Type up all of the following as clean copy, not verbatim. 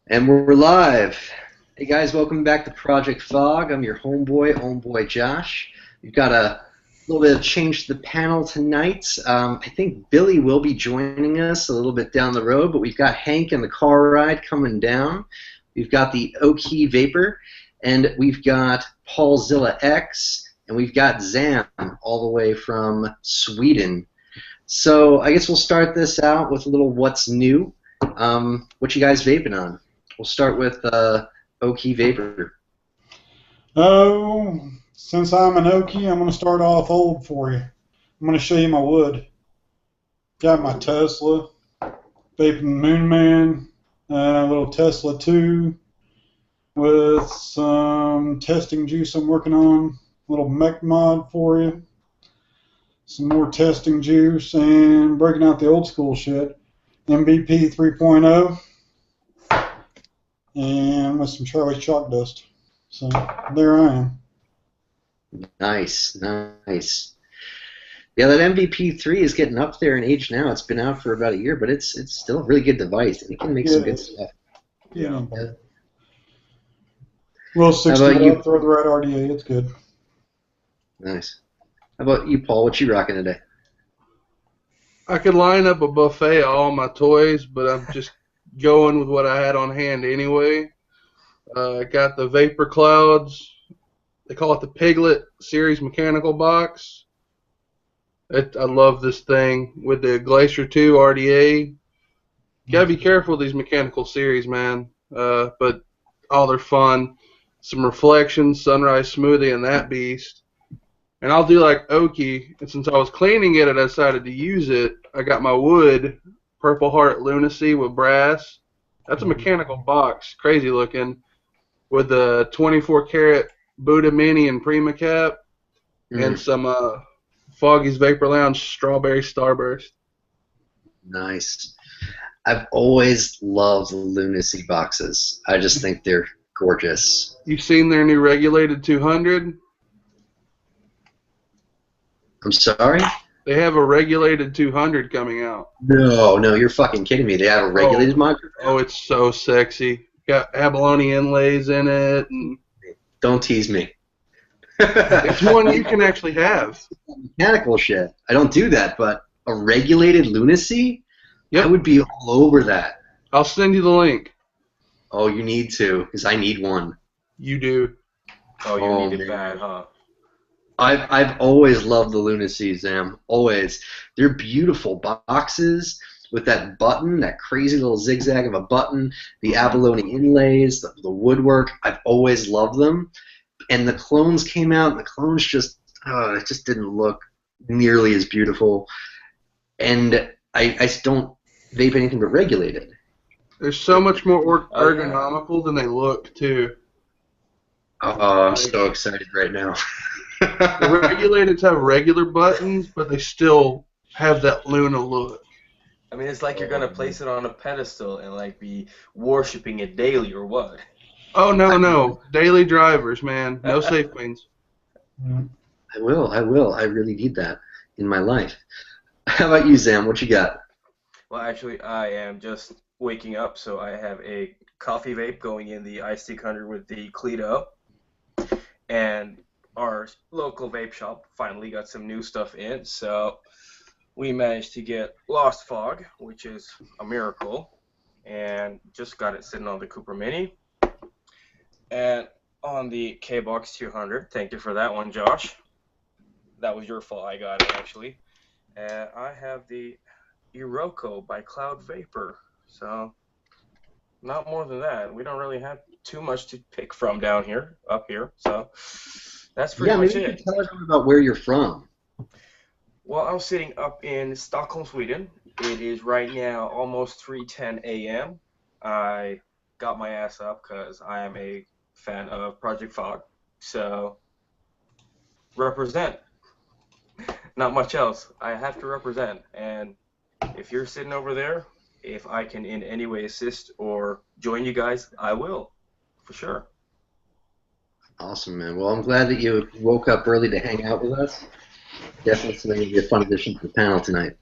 And we're live. Hey guys, welcome back to Project Fog. I'm your OhmBoy Josh. We've got a little bit of change to the panel tonight. I think Billy will be joining us a little bit down the road, but we've got Hank in the car ride coming down. We've got the O.K Vapor, and we've got Paulzilla X, and we've got Zam all the way from Sweden. So I guess we'll start this out with a little what's new. What you guys vaping on? We'll start with O.K Vapor. Oh, since I'm an Okie, I'm going to start off old for you. I'm going to show you my wood. Got my Tesla, Vaping Moon Man, a little Tesla 2 with some testing juice I'm working on, a little mech mod for you, some more testing juice, and breaking out the old school shit, MVP 3.0, and with some Charlie Chalk Dust. So there I am. Nice, nice. Yeah, that MVP3 is getting up there in age now. It's been out for about a year, but it's still a really good device, and it can make some good stuff. Yeah. Well, 60 up, throw the right RDA, it's good. Nice. How about you, Paul? What you rocking today? I could line up a buffet of all my toys, but I'm just going with what I had on hand anyway. I got the Vapor Clouds. They call it the Piglet Series mechanical box. I love this thing with the Glacier 2 RDA. You gotta be careful with these mechanical series, man. But they're fun. Some reflections, sunrise smoothie, and that beast. And I'll do like Oki, and since I was cleaning it and I decided to use it, I got my wood, Purple Heart Lunacy with brass. That's a mechanical box, crazy looking, with the 24 karat Buddha Mini and Prima cap, and some Foggy's Vapor Lounge Strawberry Starburst. Nice. I've always loved the Lunacy boxes. I just think they're gorgeous. You've seen their new regulated 200? I'm sorry? They have a regulated 200 coming out. No, you're fucking kidding me. They have a regulated microphone? Oh, it's so sexy. Got abalone inlays in it. And don't tease me. it's one you can actually have. Mechanical shit. I don't do that, but a regulated Lunacy? Yep. I would be all over that. I'll send you the link. Oh, you need to, because I need one. You do. Oh, you need it bad, huh? I've always loved the Lunacy, Zam. Always. They're beautiful boxes with that button, that crazy little zigzag of a button, the abalone inlays, the woodwork. I've always loved them. And the clones came out, and the clones just didn't look nearly as beautiful. And I don't vape anything but regulated. They're so much more ergonomical than they look, too. Oh, I'm so excited right now. The regulateds have regular buttons, but they still have that Luna look. I mean, it's like you're gonna place it on a pedestal and like be worshiping it daily, or what? Oh no, daily drivers, man. No safe queens. I will. I really need that in my life. How about you, Zam? What you got? Well, actually, I am just waking up, so I have a coffee vape going in the iStick 100 with the Cleto, and our local vape shop finally got some new stuff in, so we managed to get Lost Fog, which is a miracle, and just got it sitting on the Cooper Mini. And on the K-Box 200, thank you for that one, Josh. That was your fault, I got it, actually. And I have the Iroko by Cloud Vapor, so not more than that. We don't really have too much to pick from up here, so that's pretty much it. You can tell us about where you're from. Well, I'm sitting up in Stockholm, Sweden. It is right now almost 3:10 a.m. I got my ass up because I am a fan of Project Fog, so represent. Not much else. I have to represent, and if you're sitting over there, if I can in any way assist or join you guys, I will, for sure. Awesome, man. Well, I'm glad that you woke up early to hang out with us. Definitely going to be a fun addition to the panel tonight.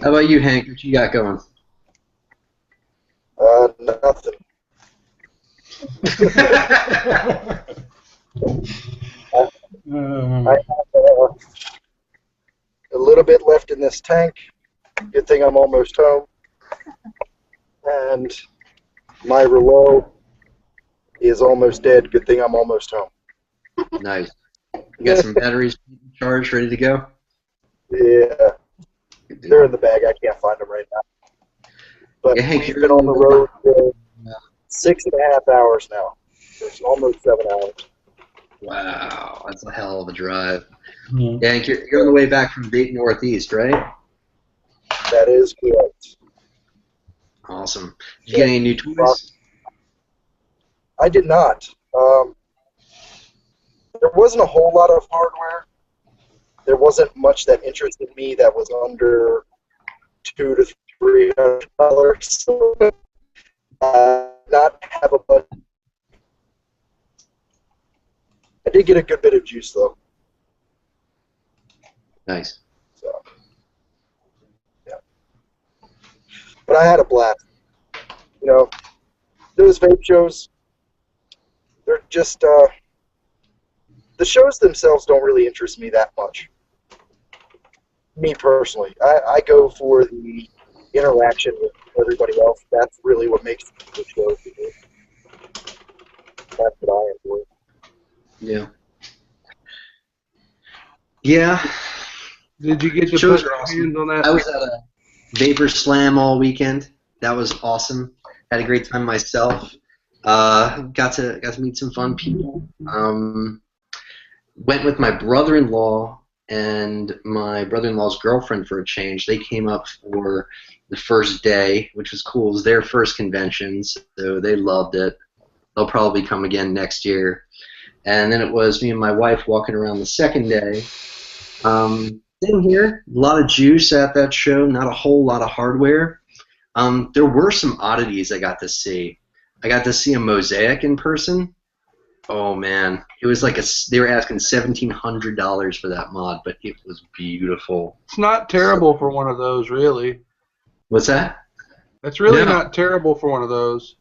How about you, Hank? What you got going? Nothing. I have a little bit left in this tank. Good thing I'm almost home. And my Relo is almost dead. Good thing I'm almost home. Nice. You got some batteries charged, ready to go? Yeah. They're in the bag. I can't find them right now. But Yeah, Hank, we've been on the road for 6.5 hours now. It's almost 7 hours. Wow, that's a hell of a drive. Yeah. Yeah, Hank, you're on the way back from Vape Northeast, right? That is correct. Awesome. Did you get any new toys? I did not. There wasn't a whole lot of hardware. There wasn't much that interested me that was under $200 to $300. So, not have a budget. I did get a good bit of juice though. Nice. So, yeah. But I had a blast. You know, those vape shows, they're just, the shows themselves don't really interest me that much. Me personally. I go for the interaction with everybody else. That's really what makes the show to me. That's what I enjoy. Yeah. Yeah. Did you get to Shows put are your awesome. hands on that? I was at a Vapor Slam all weekend. That was awesome. Had a great time myself. Got to meet some fun people. Went with my brother-in-law and my brother-in-law's girlfriend for a change. They came up for the first day, which was cool. It was their first convention, so they loved it. They'll probably come again next year. And then it was me and my wife walking around the second day. Sitting here, a lot of juice at that show, not a whole lot of hardware. There were some oddities I got to see. I got to see a mosaic in person. Oh man, it was like they were asking $1,700 for that mod, but it was beautiful. It's not terrible for one of those, really. What's that? It's really No. not terrible for one of those.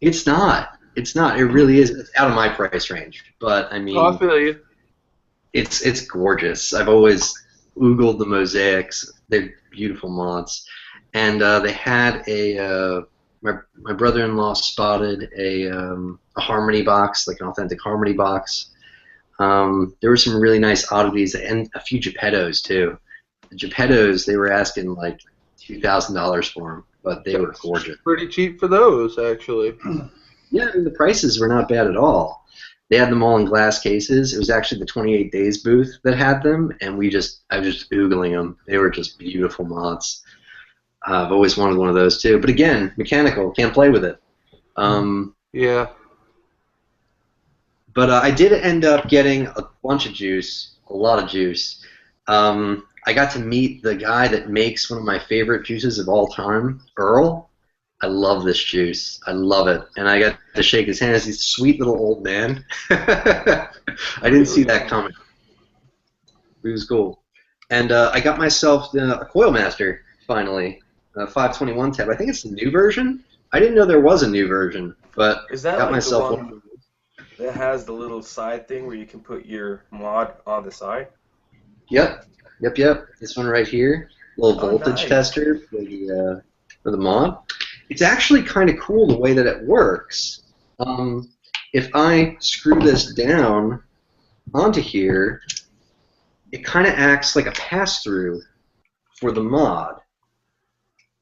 It's not. It's not. It really is. It's out of my price range, but I mean, Oh, I feel you. it's gorgeous. I've always oogled the mosaics. They're beautiful mods, and they had my brother-in-law spotted a Harmony box, like an authentic Harmony box. There were some really nice oddities and a few Geppettos too. The Geppettos, they were asking like $2,000 for them, but they were gorgeous. Pretty cheap for those, actually. Yeah, I mean, the prices were not bad at all. They had them all in glass cases. It was actually the 28 Days booth that had them, and I was just oogling them. They were just beautiful mods. I've always wanted one of those too. But again, mechanical, can't play with it. Yeah. But I did end up getting a bunch of juice, a lot of juice. I got to meet the guy that makes one of my favorite juices of all time, Earl. I love this juice. I love it. And I got to shake his hand. He's a sweet little old man. I didn't see that coming. It was cool. And I got myself a Coil Master, finally. A 521 tab. I think it's the new version. I didn't know there was a new version, but Is that got like myself the one that has the little side thing where you can put your mod on the side? Yep. This one right here. Little voltage nice. tester for the mod. It's actually kind of cool the way that it works. If I screw this down onto here, it kind of acts like a pass-through for the mod.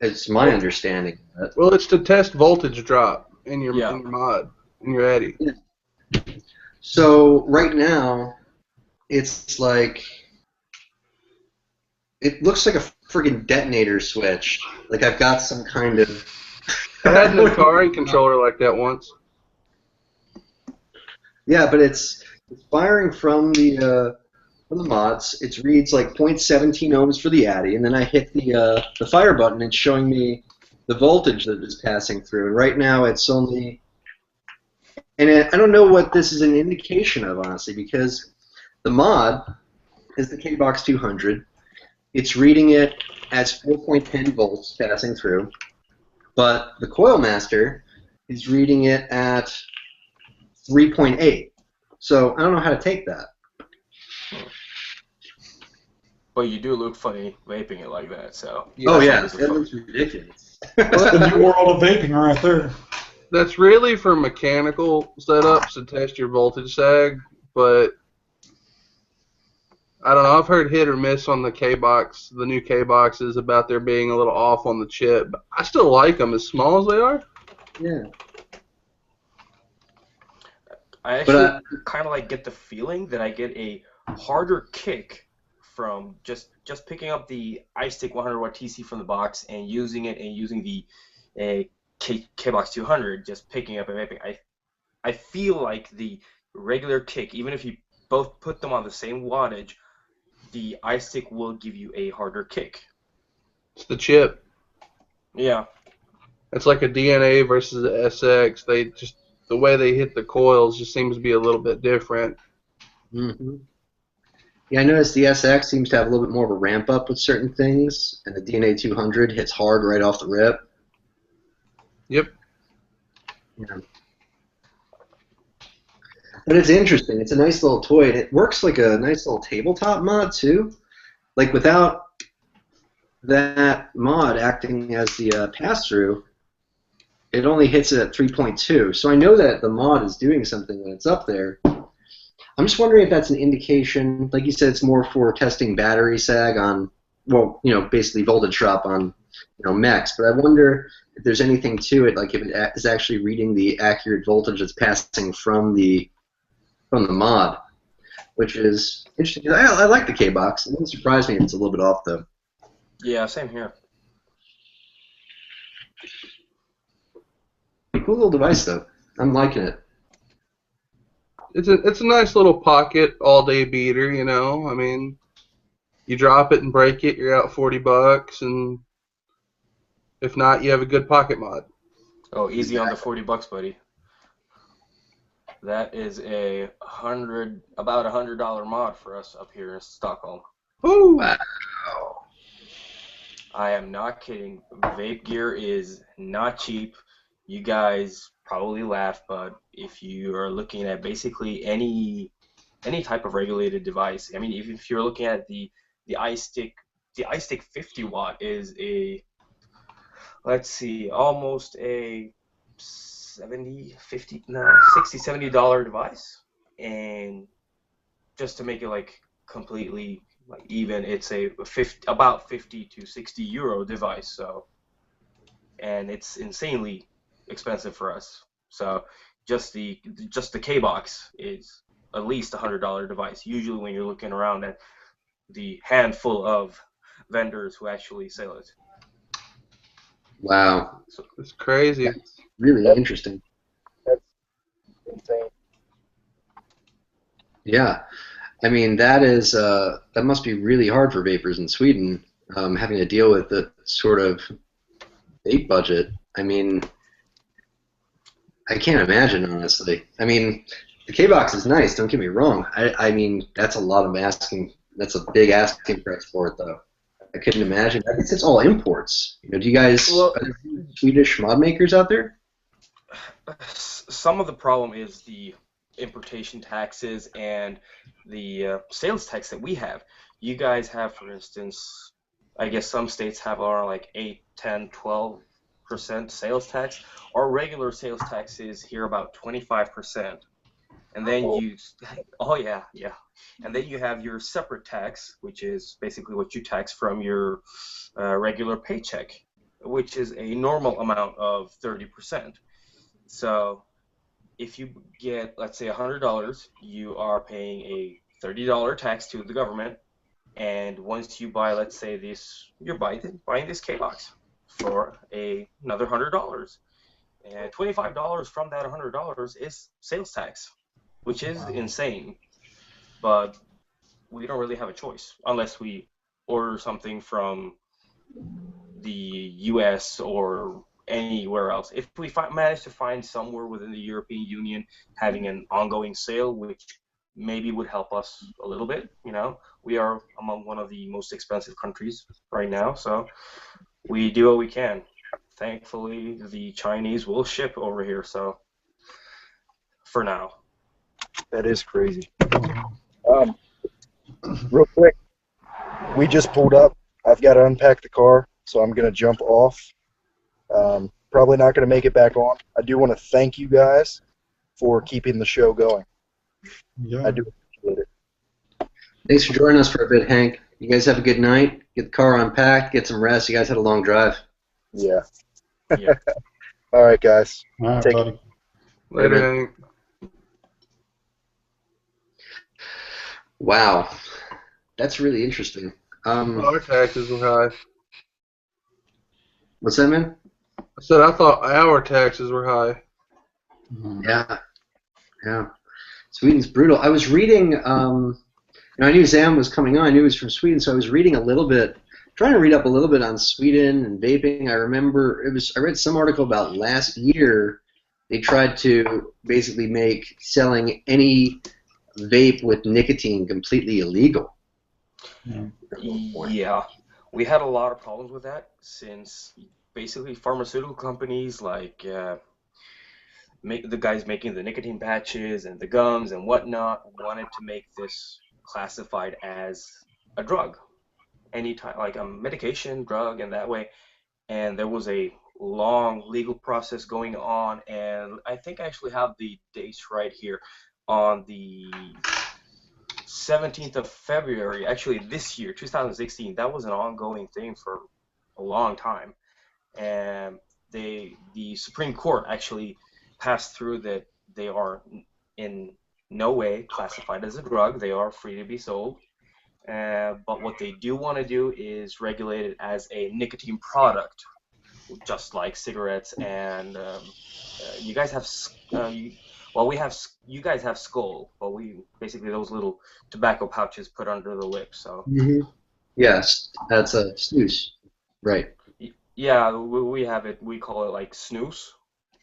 It's my understanding of it. Well, it's to test voltage drop in your Yeah. in your mod, in your Addy. So right now, it's like it looks like a friggin' detonator switch. Like I've got some kind of. I had an Atari controller like that once. Yeah, but it's firing from the mods. It reads like 0.17 ohms for the Addy, and then I hit the fire button. It's showing me the voltage that is passing through. And right now, it's only. And I don't know what this is an indication of, honestly, because the mod is the K-Box 200. It's reading it as 4.10 volts passing through. but the Coil Master is reading it at 3.8. So I don't know how to take that. But you do look funny vaping it like that, so. Oh yeah, that looks ridiculous. That's the new world of vaping right there. That's really for mechanical setups to test your voltage sag, but I don't know. I've heard hit or miss on the K-Box, the new K-Boxes, about there being a little off on the chip. But I still like them as small as they are. Yeah. I actually kind of like get the feeling that I get a harder kick from just picking up the iStick 100 watt TC from the box and using the K-Box 200, just picking up and vaping. I feel like the regular kick, even if you both put them on the same wattage, the iStick will give you a harder kick. It's the chip. Yeah. It's like a DNA versus the SX. They just, the way they hit the coils just seems to be a little bit different. Mm-hmm. Yeah, I noticed the SX seems to have a little bit more of a ramp up with certain things, and the DNA 200 hits hard right off the rip. Yep. Yeah. But it's interesting. It's a nice little toy, and it works like a nice little tabletop mod too. Like without that mod acting as the pass-through, it only hits it at 3.2. So I know that the mod is doing something when it's up there. I'm just wondering if that's an indication. Like you said, it's more for testing battery sag on, well, basically voltage drop on, mechs. But I wonder if there's anything to it, like if it is actually reading the accurate voltage that's passing from the mod, which is interesting. I like the K-Box. It wouldn't surprise me if it's a little bit off, though. Yeah, same here. Cool little device, though. I'm liking it. It's a nice little pocket all-day beater, I mean, you drop it and break it, you're out $40, and if not, you have a good pocket mod. Oh, easy on the $40, buddy. That is about $100 mod for us up here in Stockholm. Ooh. Wow. I am not kidding. Vape gear is not cheap. You guys probably laugh, but if you are looking at basically any type of regulated device, I mean, if you're looking at the iStick 50 watt is a, let's see, almost a $60, $70 device, and just to make it like completely like even, it's about 50 to 60 euro device. So, and it's insanely expensive for us. So just the K-Box is at least $100 device. Usually when you're looking around at the handful of vendors who actually sell it. Wow. So it's crazy. That's really interesting. That's insane. Yeah. I mean, that must be really hard for vapors in Sweden, having to deal with the sort of vape budget. I mean, I can't imagine, honestly. I mean, the K-Box is nice, don't get me wrong. I mean, that's a lot of asking. That's a big asking price for it, though. I couldn't imagine. I guess it's all imports. Do you guys, are there Swedish mod makers out there? Some of the problem is the importation taxes and the sales tax that we have. You guys have, for instance, I guess some states have around like 8, 10, 12% sales tax. Our regular sales tax is here about 25%. And then and then you have your separate tax, which is basically what you tax from your regular paycheck, which is a normal amount of 30%. So if you get, let's say, $100, you are paying a $30 tax to the government, and once you buy, let's say, you're buying this K-Box for another $100, and $25 from that $100 is sales tax, which is insane. But we don't really have a choice unless we order something from the U.S. or anywhere else. If we manage to find somewhere within the European Union having an ongoing sale, which maybe would help us a little bit, we are among one of the most expensive countries right now, so we do what we can. thankfully the Chinese will ship over here. So for now. That is crazy. Real quick, we just pulled up. I've got to unpack the car, so I'm going to jump off. Probably not going to make it back on. I do want to thank you guys for keeping the show going. Yeah. I do appreciate it. Thanks for joining us for a bit, Hank. You guys have a good night. Get the car unpacked. Get some rest. You guys had a long drive. Yeah. Yeah. All right, guys. All right, Take buddy. Later, Hank. Wow, that's really interesting. Our taxes were high. What's that, man? I said I thought our taxes were high. Yeah, yeah. Sweden's brutal. I was reading. I knew Zam was coming on. I knew he was from Sweden, so I was reading a little bit, trying to read up a little bit on Sweden and vaping. I remember I read some article about last year. They tried to basically make selling any vape with nicotine completely illegal. Yeah, we had a lot of problems with that since basically pharmaceutical companies like the guys making the nicotine patches and the gums and whatnot wanted to make this classified as a drug, any type like a medication, drug, and that way. And there was a long legal process going on, and I think I actually have the dates right here. On the 17th of February, actually this year, 2016, that was an ongoing thing for a long time. And the Supreme Court actually passed through that they are in no way classified as a drug. They are free to be sold. But what they do want to do is regulate it as a nicotine product, just like cigarettes and you guys have you guys have Skull, but we basically those little tobacco pouches put under the lip. So Yes, that's a snus, right? yeah, we have it. We call it like snus,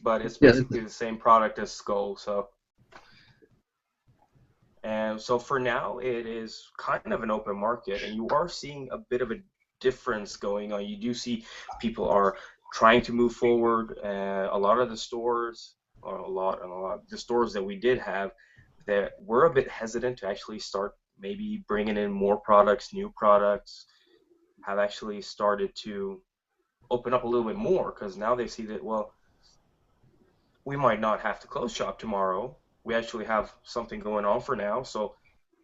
but it's basically the same product as Skull. So and so for now, it is kind of an open market, and you are seeing a bit of a difference going on. You do see people are trying to move forward. A lot of the stores. The stores that we did have that were a bit hesitant to actually start maybe bringing in more products, new products, have actually started to open up a little bit more because now they see that, well, we might not have to close shop tomorrow. We actually have something going on for now, so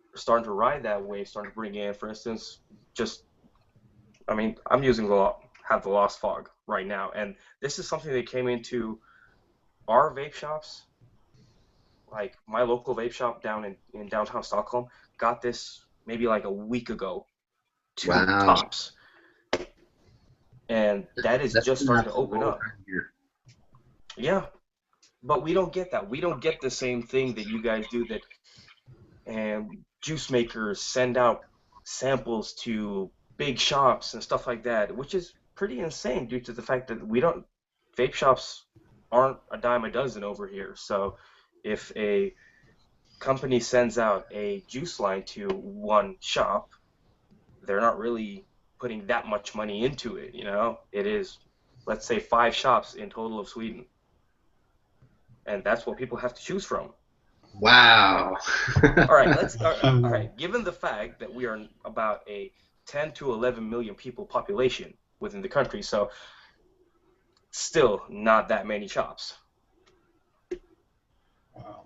we're starting to ride that wave, starting to bring in, for instance, I'm using the Lost Fog right now, and this is something that came into our vape shops, like my local vape shop down in downtown Stockholm, got this maybe like a week ago, two tops. And that is just starting to open up. Yeah, but we don't get that. We don't get the same thing that you guys do, that juice makers send out samples to big shops and stuff like that, which is pretty insane due to the fact that vape shops aren't a dime a dozen over here. So if a company sends out a juice line to one shop, they're not really putting that much money into it, you know? It is, let's say, 5 shops in total of Sweden. And that's what people have to choose from. Wow. All right, given the fact that we are about a 10 to 11 million people population within the country, so still not that many shops. Wow.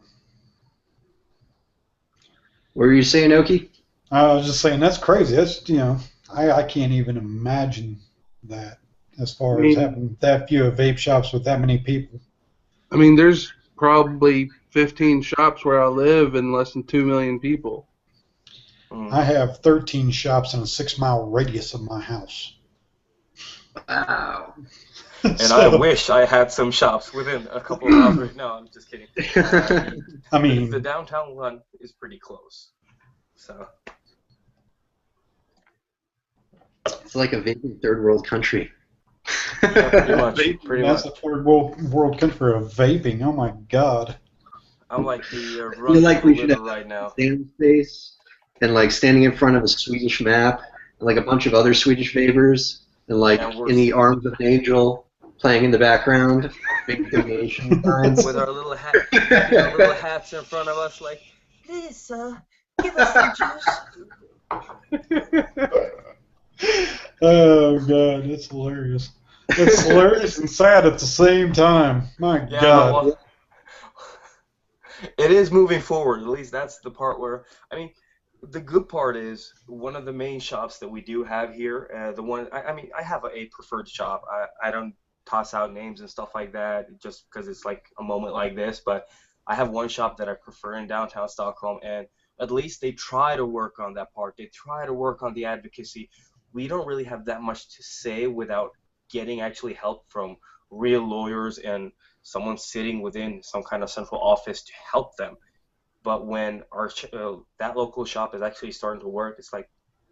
What were you saying, Oki? I was just saying that's crazy. That's I can't even imagine that as far as having that few vape shops with that many people. I mean, there's probably 15 shops where I live and less than 2 million people. I have 13 shops in a 6-mile radius of my house. Wow. And I wish I had some shops within a couple of miles right now. I'm just kidding. I mean, the downtown one is pretty close. So it's like a vaping third world country. Yeah, pretty much. That's a third world country of vaping. Oh my God. I'm like the I feel like we should have right now. stand space and like standing in front of a Swedish map and like a bunch of other Swedish vapors and like in the arms of an angel playing in the background. Big donation signs. With our little hats in front of us, like, please, give us some juice. Oh God, it's hilarious. It's hilarious and sad at the same time. My God. Well, it is moving forward. At least that's the part where, I mean, the good part is one of the main shops that we do have here. The one, I mean, I have a preferred shop. I don't toss out names and stuff like that just because it's like a moment like this. But I have one shop that I prefer in downtown Stockholm, and at least they try to work on that part. They try to work on the advocacy. We don't really have that much to say without getting actually help from real lawyers and someone sitting within some kind of central office to help them. But when our that local shop is actually starting to work, it's like,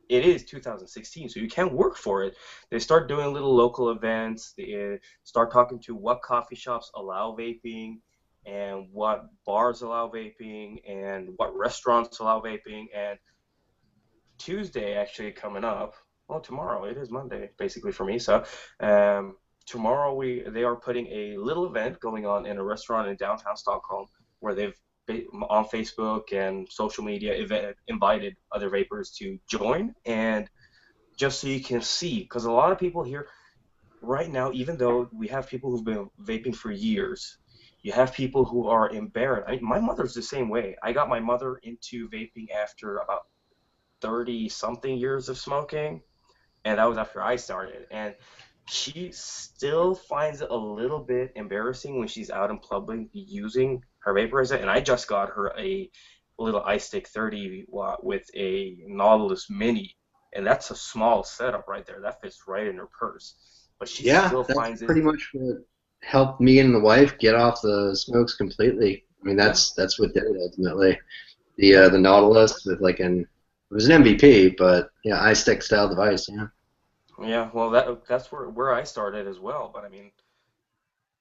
it is 2016, so you can't work for it. They start doing little local events. They start talking to what coffee shops allow vaping and what bars allow vaping and what restaurants allow vaping. And Tuesday actually coming up, well, tomorrow, it is Monday basically for me, so tomorrow they are putting a little event going on in a restaurant in downtown Stockholm where they've on Facebook and social media invited other vapors to join, and just so you can see, because a lot of people here right now, even though we have people who've been vaping for years, you have people who are embarrassed. I mean, my mother's the same way. I got my mother into vaping after about 30-something years of smoking, and that was after I started, and she still finds it a little bit embarrassing when she's out in public using her vaporizer, and I just got her a little iStick 30 watt with a Nautilus Mini, and that's a small setup right there. That fits right in her purse. But she still finds it. Pretty much what helped me and the wife get off the smokes completely. I mean, that's what did it ultimately. The Nautilus with like it was an MVP, but yeah, iStick style device. Yeah. Yeah, well, that's where I started as well. But I mean,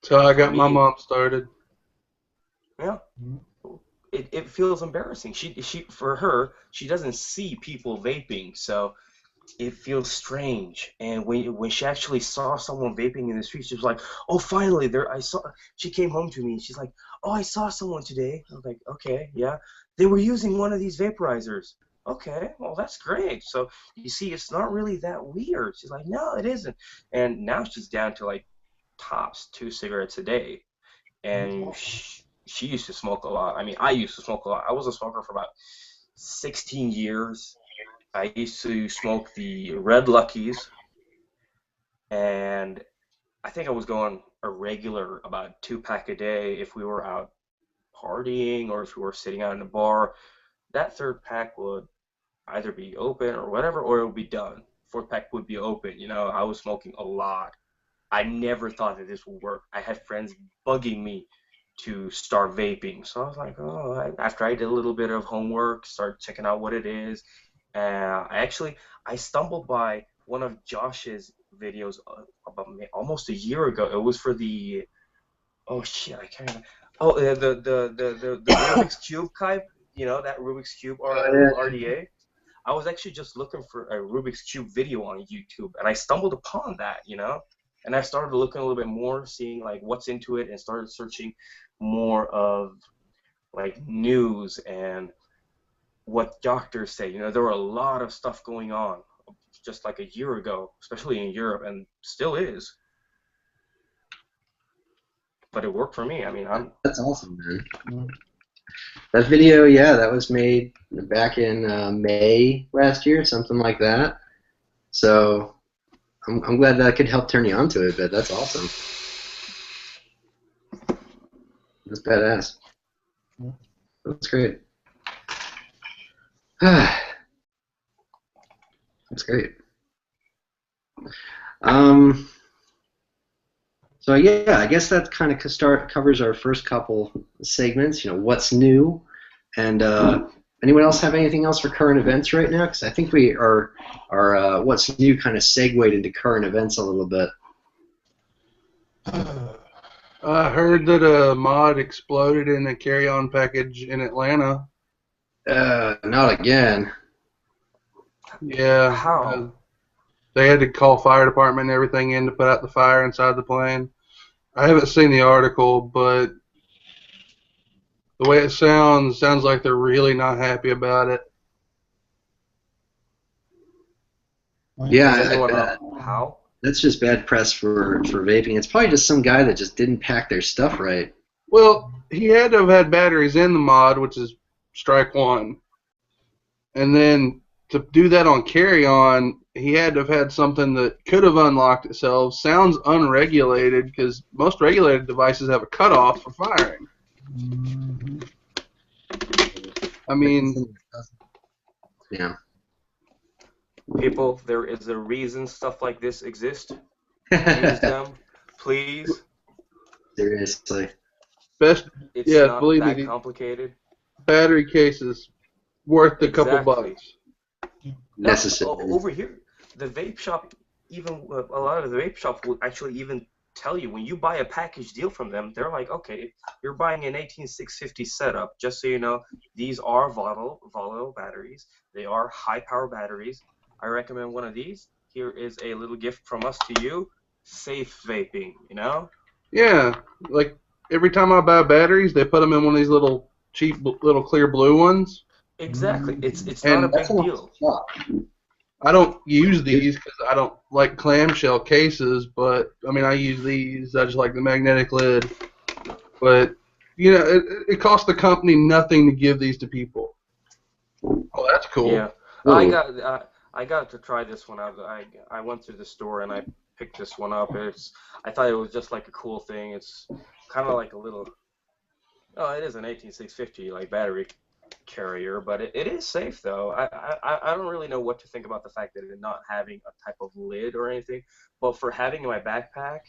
so I got my mom started. Yeah, it feels embarrassing. For her, she doesn't see people vaping, so it feels strange. And when she actually saw someone vaping in the street, she was like, "Oh, finally!" She came home to me. She's like, "Oh, I saw someone today." I was like, "Okay, yeah." They were using one of these vaporizers. Okay, well, that's great. So you see, it's not really that weird. She's like, "No, it isn't." And now she's down to like tops 2 cigarettes a day, and she used to smoke a lot. I mean, I used to smoke a lot. I was a smoker for about 16 years. I used to smoke the Red Luckies, and I think I was going a regular about 2-pack a day if we were out partying or if we were sitting out in a bar. That 3rd pack would either be open or whatever, or it would be done. 4th pack would be open. You know, I was smoking a lot. I never thought that this would work. I had friends bugging me to start vaping. So I was like, oh, after I did a little bit of homework, started checking out what it is. I stumbled by one of Josh's videos about almost a year ago. It was for the, oh shit, I can't remember. Oh, the Rubik's Cube type, you know, that Rubik's Cube RDA. I was actually just looking for a Rubik's Cube video on YouTube, and I stumbled upon that, you know, and I started looking a little bit more, seeing like what's into it, and started searching more of like news and what doctors say. You know, there were a lot of stuff going on just like a year ago, especially in Europe, and still is. But it worked for me. I mean, that's awesome, man. That video, yeah, that was made back in May last year, something like that. So I'm glad that I could help turn you onto it, but that's awesome. That's badass. That's great. That's great. So yeah, I guess that kind of covers our first couple segments. You know, what's new, and anyone else have anything else for current events right now? Because I think we are what's new kind of segued into current events a little bit. I heard that a mod exploded in a carry-on package in Atlanta. Not again. Yeah. How? They had to call fire department and everything in to put out the fire inside the plane. I haven't seen the article, but the way it sounds like they're really not happy about it. Yeah, Does I anyone bet. know how? That's just bad press for vaping. It's probably just some guy that just didn't pack their stuff right. Well, he had to have had batteries in the mod, which is strike one. And then to do that on carry-on, he had to have had something that could have unlocked itself. Sounds unregulated because most regulated devices have a cutoff for firing. Mm-hmm. I mean, Yeah. People, there is a reason stuff like this exists. Use them, please. Seriously. best, It's yeah, not believe that me, complicated. battery cases worth a couple Exactly. bucks. Now, Necessary. over here, the vape shop, even a lot of the vape shops will actually even tell you when you buy a package deal from them, they're like, okay, you're buying an 18650 setup. Just so you know, these are volatile batteries. They are high power batteries. I recommend one of these. Here is a little gift from us to you. Safe vaping, you know? Yeah, like every time I buy batteries, they put them in one of these little cheap, little clear blue ones. Exactly. It's not a And That's big a deal. lot. I don't use these because I don't like clamshell cases, but I mean I use these. I just like the magnetic lid. But you know, it costs the company nothing to give these to people. Oh, that's cool. Yeah, I got to try this one out. I went to the store and I picked this one up. I thought it was just like a cool thing. It's kind of like a little. Oh, it is an 18650 like battery carrier, but it is safe though. I don't really know what to think about the fact that it not having a type of lid or anything, but for having in my backpack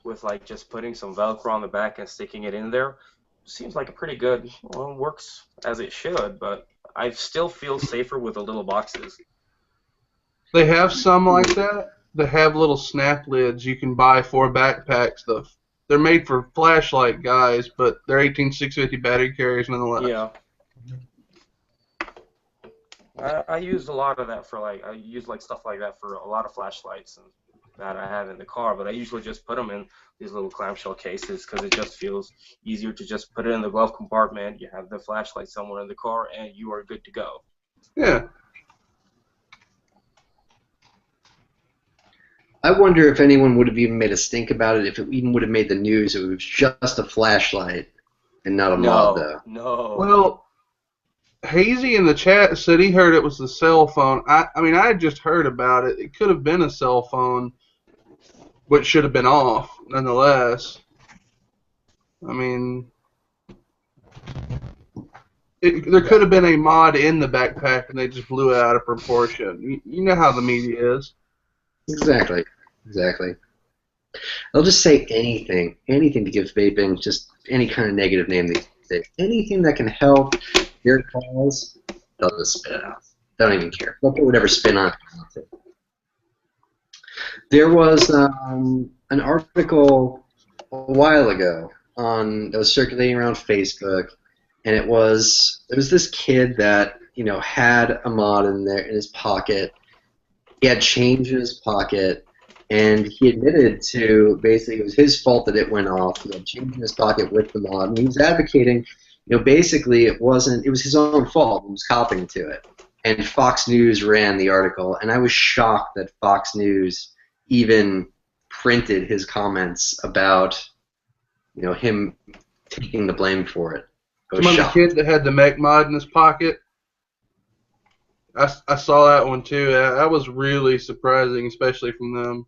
with like just putting some Velcro on the back and sticking it in there, seems like a pretty good. Well, works as it should, but I still feel safer with the little boxes. They have some like that. They have little snap lids you can buy for backpack stuff. They're made for flashlight guys, but they're 18650 battery carriers nonetheless. Yeah. I used a lot of that for like I use like stuff like that for a lot of flashlights and that I have in the car, but I usually just put them in these little clamshell cases because it just feels easier to just put it in the glove compartment. You have the flashlight somewhere in the car, and you are good to go. Yeah. I wonder if anyone would have even made a stink about it, if it even would have made the news. It was just a flashlight and not a mod, though. No. Well, Hazy in the chat said he heard it was a cell phone. I mean, I had just heard about it. It could have been a cell phone, but should have been off, nonetheless. I mean, there could have been a mod in the backpack, and they just blew it out of proportion. You know how the media is. Exactly. They'll just say anything to give vaping just any kind of negative name these days. Anything that can help their cause, they'll just spit it out. They don't even care. They'll put whatever spin on it. There was an article a while ago that was circulating around Facebook, and it was this kid that had a mod in his pocket. He had change in his pocket, and he admitted to basically it was his fault that it went off. He had change in his pocket with the mod, and he was advocating, basically it was his own fault. He was copping to it. And Fox News ran the article, and I was shocked that Fox News even printed his comments about, him taking the blame for it. I was Remember shocked. the kid that had the mech mod in his pocket? I saw that one too. That was really surprising, especially from them.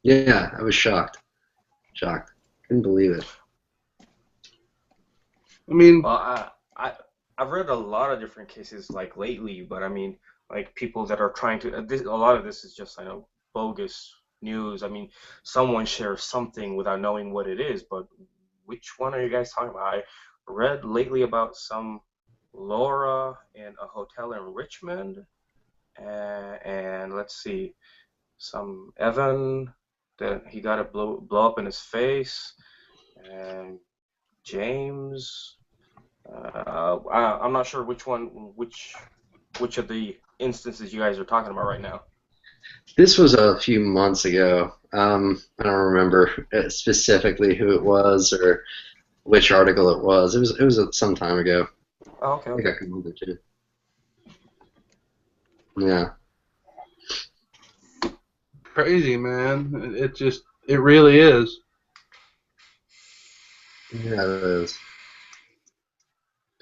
Yeah, I was shocked. Couldn't believe it. I mean, Well, I've read a lot of different cases like lately, but I mean, like people that are trying to. A lot of this is just bogus news. I mean, someone shares something without knowing what it is, but which one are you guys talking about? I read lately about some Laura in a hotel in Richmond, and let's see, some Evan that he got a blow up in his face, and James. I'm not sure which of the instances you guys are talking about right now. This was a few months ago. I don't remember specifically who it was or which article it was. It was some time ago. Oh, okay, I think okay. I can remember too. Yeah. Crazy, man. It really is. Yeah, it is.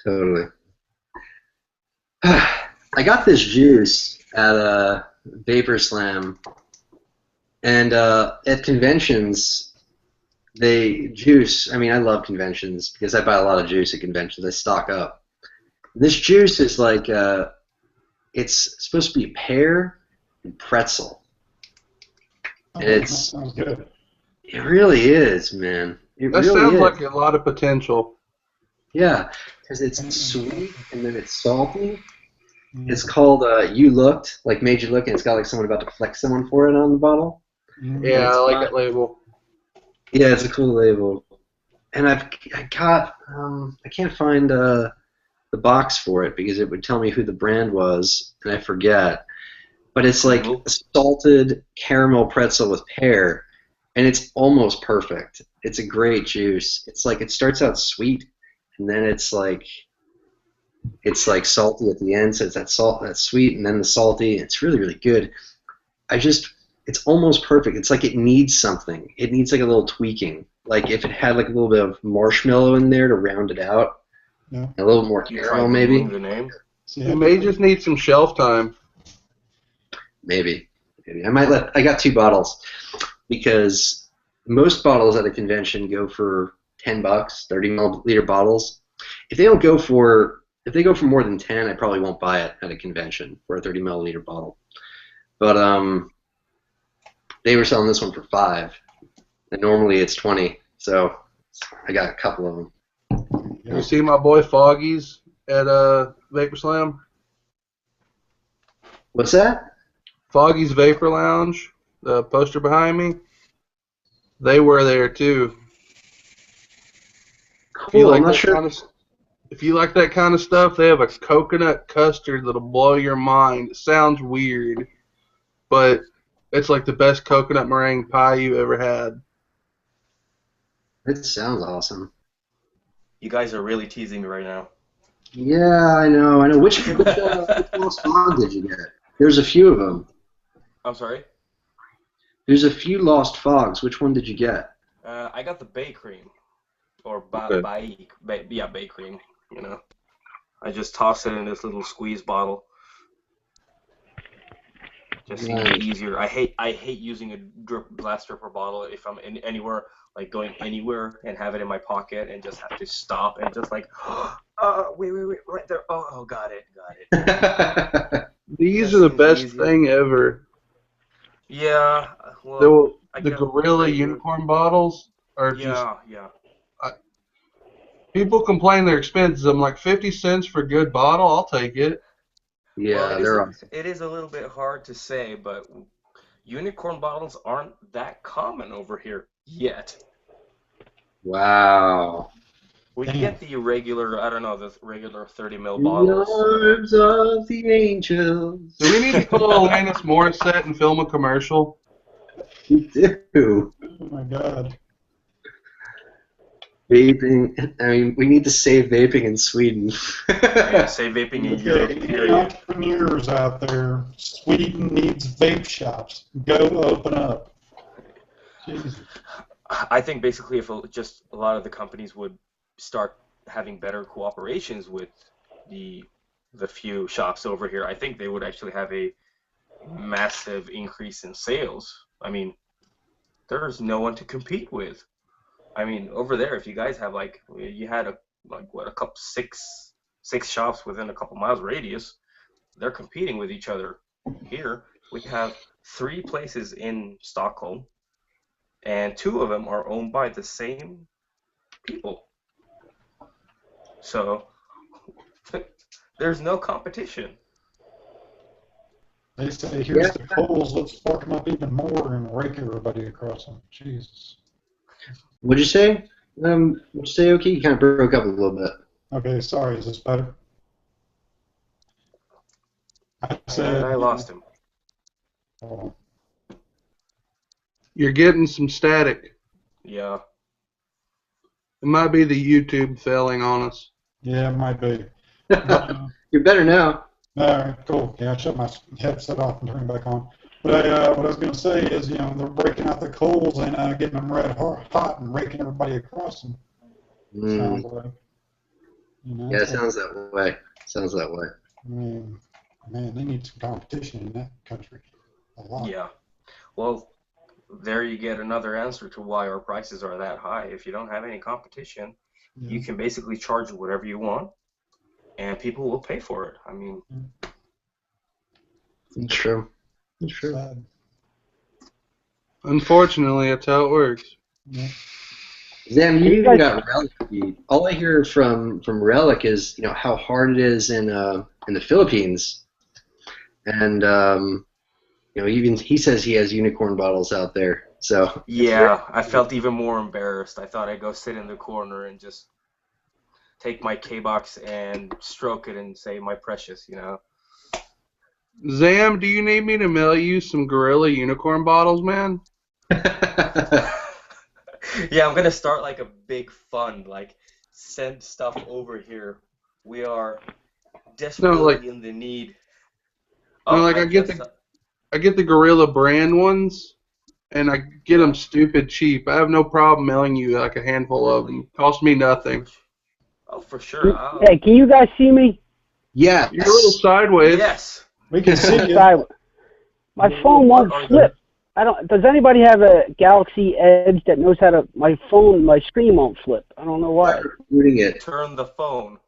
Totally. I got this juice at a Vapor Slam, and at conventions, they juice. I mean, I love conventions because I buy a lot of juice at conventions. I stock up. This juice is like it's supposed to be pear and pretzel. Oh, And that sounds good. it really is, man. It That really sounds is. like a lot of potential. Yeah, because it's sweet and then it's salty. Mm. It's called You Looked, like Made You Look, and it's got like someone about to flex someone for it on the bottle. Yeah, it's I like got- that label. Yeah, it's a cool label. And I got I can't find the box for it because it would tell me who the brand was, and I forget. But it's like Cool. a salted caramel pretzel with pear, and it's almost perfect. It's a great juice. It's like it starts out sweet, and then it's like salty at the end. So it's that sweet, and then the salty. It's really really good. It's almost perfect. It's like it needs something. It needs like a little tweaking. Like if it had like a little bit of marshmallow in there to round it out, Yeah. a little more You caramel tried maybe. Googling the name? You may just need some shelf time. Maybe. I got 2 bottles because most bottles at a convention go for $10, 30 milliliter bottles. If they go for more than 10, I probably won't buy it at a convention for a 30 milliliter bottle. But they were selling this one for 5, and normally it's 20. So I got a couple of them. You see my boy Foggy's at Vapor Slam? What's that? Foggy's Vapor Lounge, the poster behind me. They were there too. Cool. I'm not sure. If you like that kind of stuff, they have a coconut custard that'll blow your mind. It sounds weird, but it's like the best coconut meringue pie you ever had. It sounds awesome. You guys are really teasing me right now. Yeah, I know. Which Lost Fog did you get? There's a few of them. I'm sorry? There's a few Lost Fogs. Which one did you get? I got the Bay Cream. Or Okay. Bay Cream, you know. I just toss it in this little squeeze bottle. Just seems Nice. easier. I hate using a glass dripper bottle if I'm anywhere, like going anywhere and have it in my pocket and just have to stop and just like, wait, right there. Oh, got it. These That are the seems best easier. thing ever. Yeah, well, The Gorilla Unicorn bottles are just. yeah. People complain they're expensive. I'm like, 50 cents for a good bottle? I'll take it. Yeah, they're awesome. It is a little bit hard to say, but unicorn bottles aren't that common over here yet. Wow. We Damn. get the regular, the regular 30 ml bottles. Arms of the angels. Do we need to call Alanis Morissette and film a commercial? We do. Oh my God. Vaping. I mean, we need to save vaping in Sweden. Yeah, say vaping in Europe. Okay, any Period. entrepreneurs out there, Sweden needs vape shops. Go open up. Jesus. I think basically if just a lot of the companies would start having better cooperations with the few shops over here, I think they would actually have a massive increase in sales. I mean, there's no one to compete with. I mean, over there, if you guys have you had a couple six shops within a couple miles radius, they're competing with each other. Here we have 3 places in Stockholm, and 2 of them are owned by the same people. So there's no competition. They say, here's the coals, let's spark them up even more and rake everybody across them. Jesus. What'd you say? What'd you say, Oki? You kind of broke up a little bit. Okay, sorry, is this better? I said, And I lost him. Oh, You're getting some static. Yeah. It might be the YouTube failing on us. yeah, it might be. You're better now. All right, cool. Yeah, I shut my headset off and turned it back on. But what I was going to say is, they're breaking out the coals and getting them red hot and raking everybody across them. Sounds like. Yeah, it sounds that way. Sounds that way. Man, they need some competition in that country. A lot. Yeah. Well, there you get another answer to why our prices are that high. If you don't have any competition, you can basically charge whatever you want, and people will pay for it. I mean, It's true. It's true. Sad. Unfortunately, that's how it works. Yeah. Zam, you even got Relic feed. All I hear from Relic is how hard it is in the Philippines, and even he says he has unicorn bottles out there. So yeah, I felt even more embarrassed. I thought I'd go sit in the corner and just take my K-Box and stroke it and say, my precious, Zam, do you need me to mail you some Gorilla unicorn bottles, man? Yeah, I'm gonna start like a big fund, like send stuff over here. We are desperately in the need. No, I get the Gorilla brand ones, and I get them stupid cheap. I have no problem mailing you like a handful of them. Cost me nothing. Oh, for sure. Hey, can you guys see me? yeah, You're a little sideways. Yes. We can see you. My phone won't flip. Does anybody have a Galaxy Edge that knows how to? My screen won't flip. I don't know why. Try rebooting it. Turn the phone.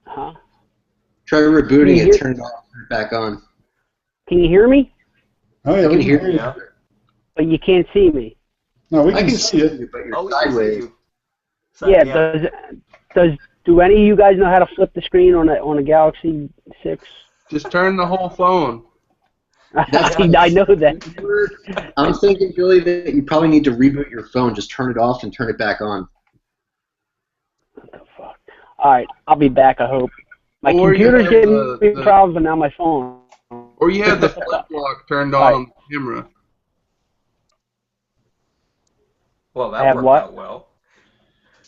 Huh? Try rebooting it. Turn it off. Turn it back on. Can you hear me? Oh yeah, I can hear you. Yeah. But you can't see me. No, we I can can see it. you, but you're Oh, we can see sideways. you. Yeah. Do any of you guys know how to flip the screen on a Galaxy 6? Just turn the whole phone. I know that. I'm thinking, Billy, that you probably need to reboot your phone. Just turn it off and turn it back on. What the fuck? All right, I'll be back. I hope. My Or you computer's have giving me the- problems, but now my phone. Or you have the flip lock turned on the camera. Well, I that have worked what? out well.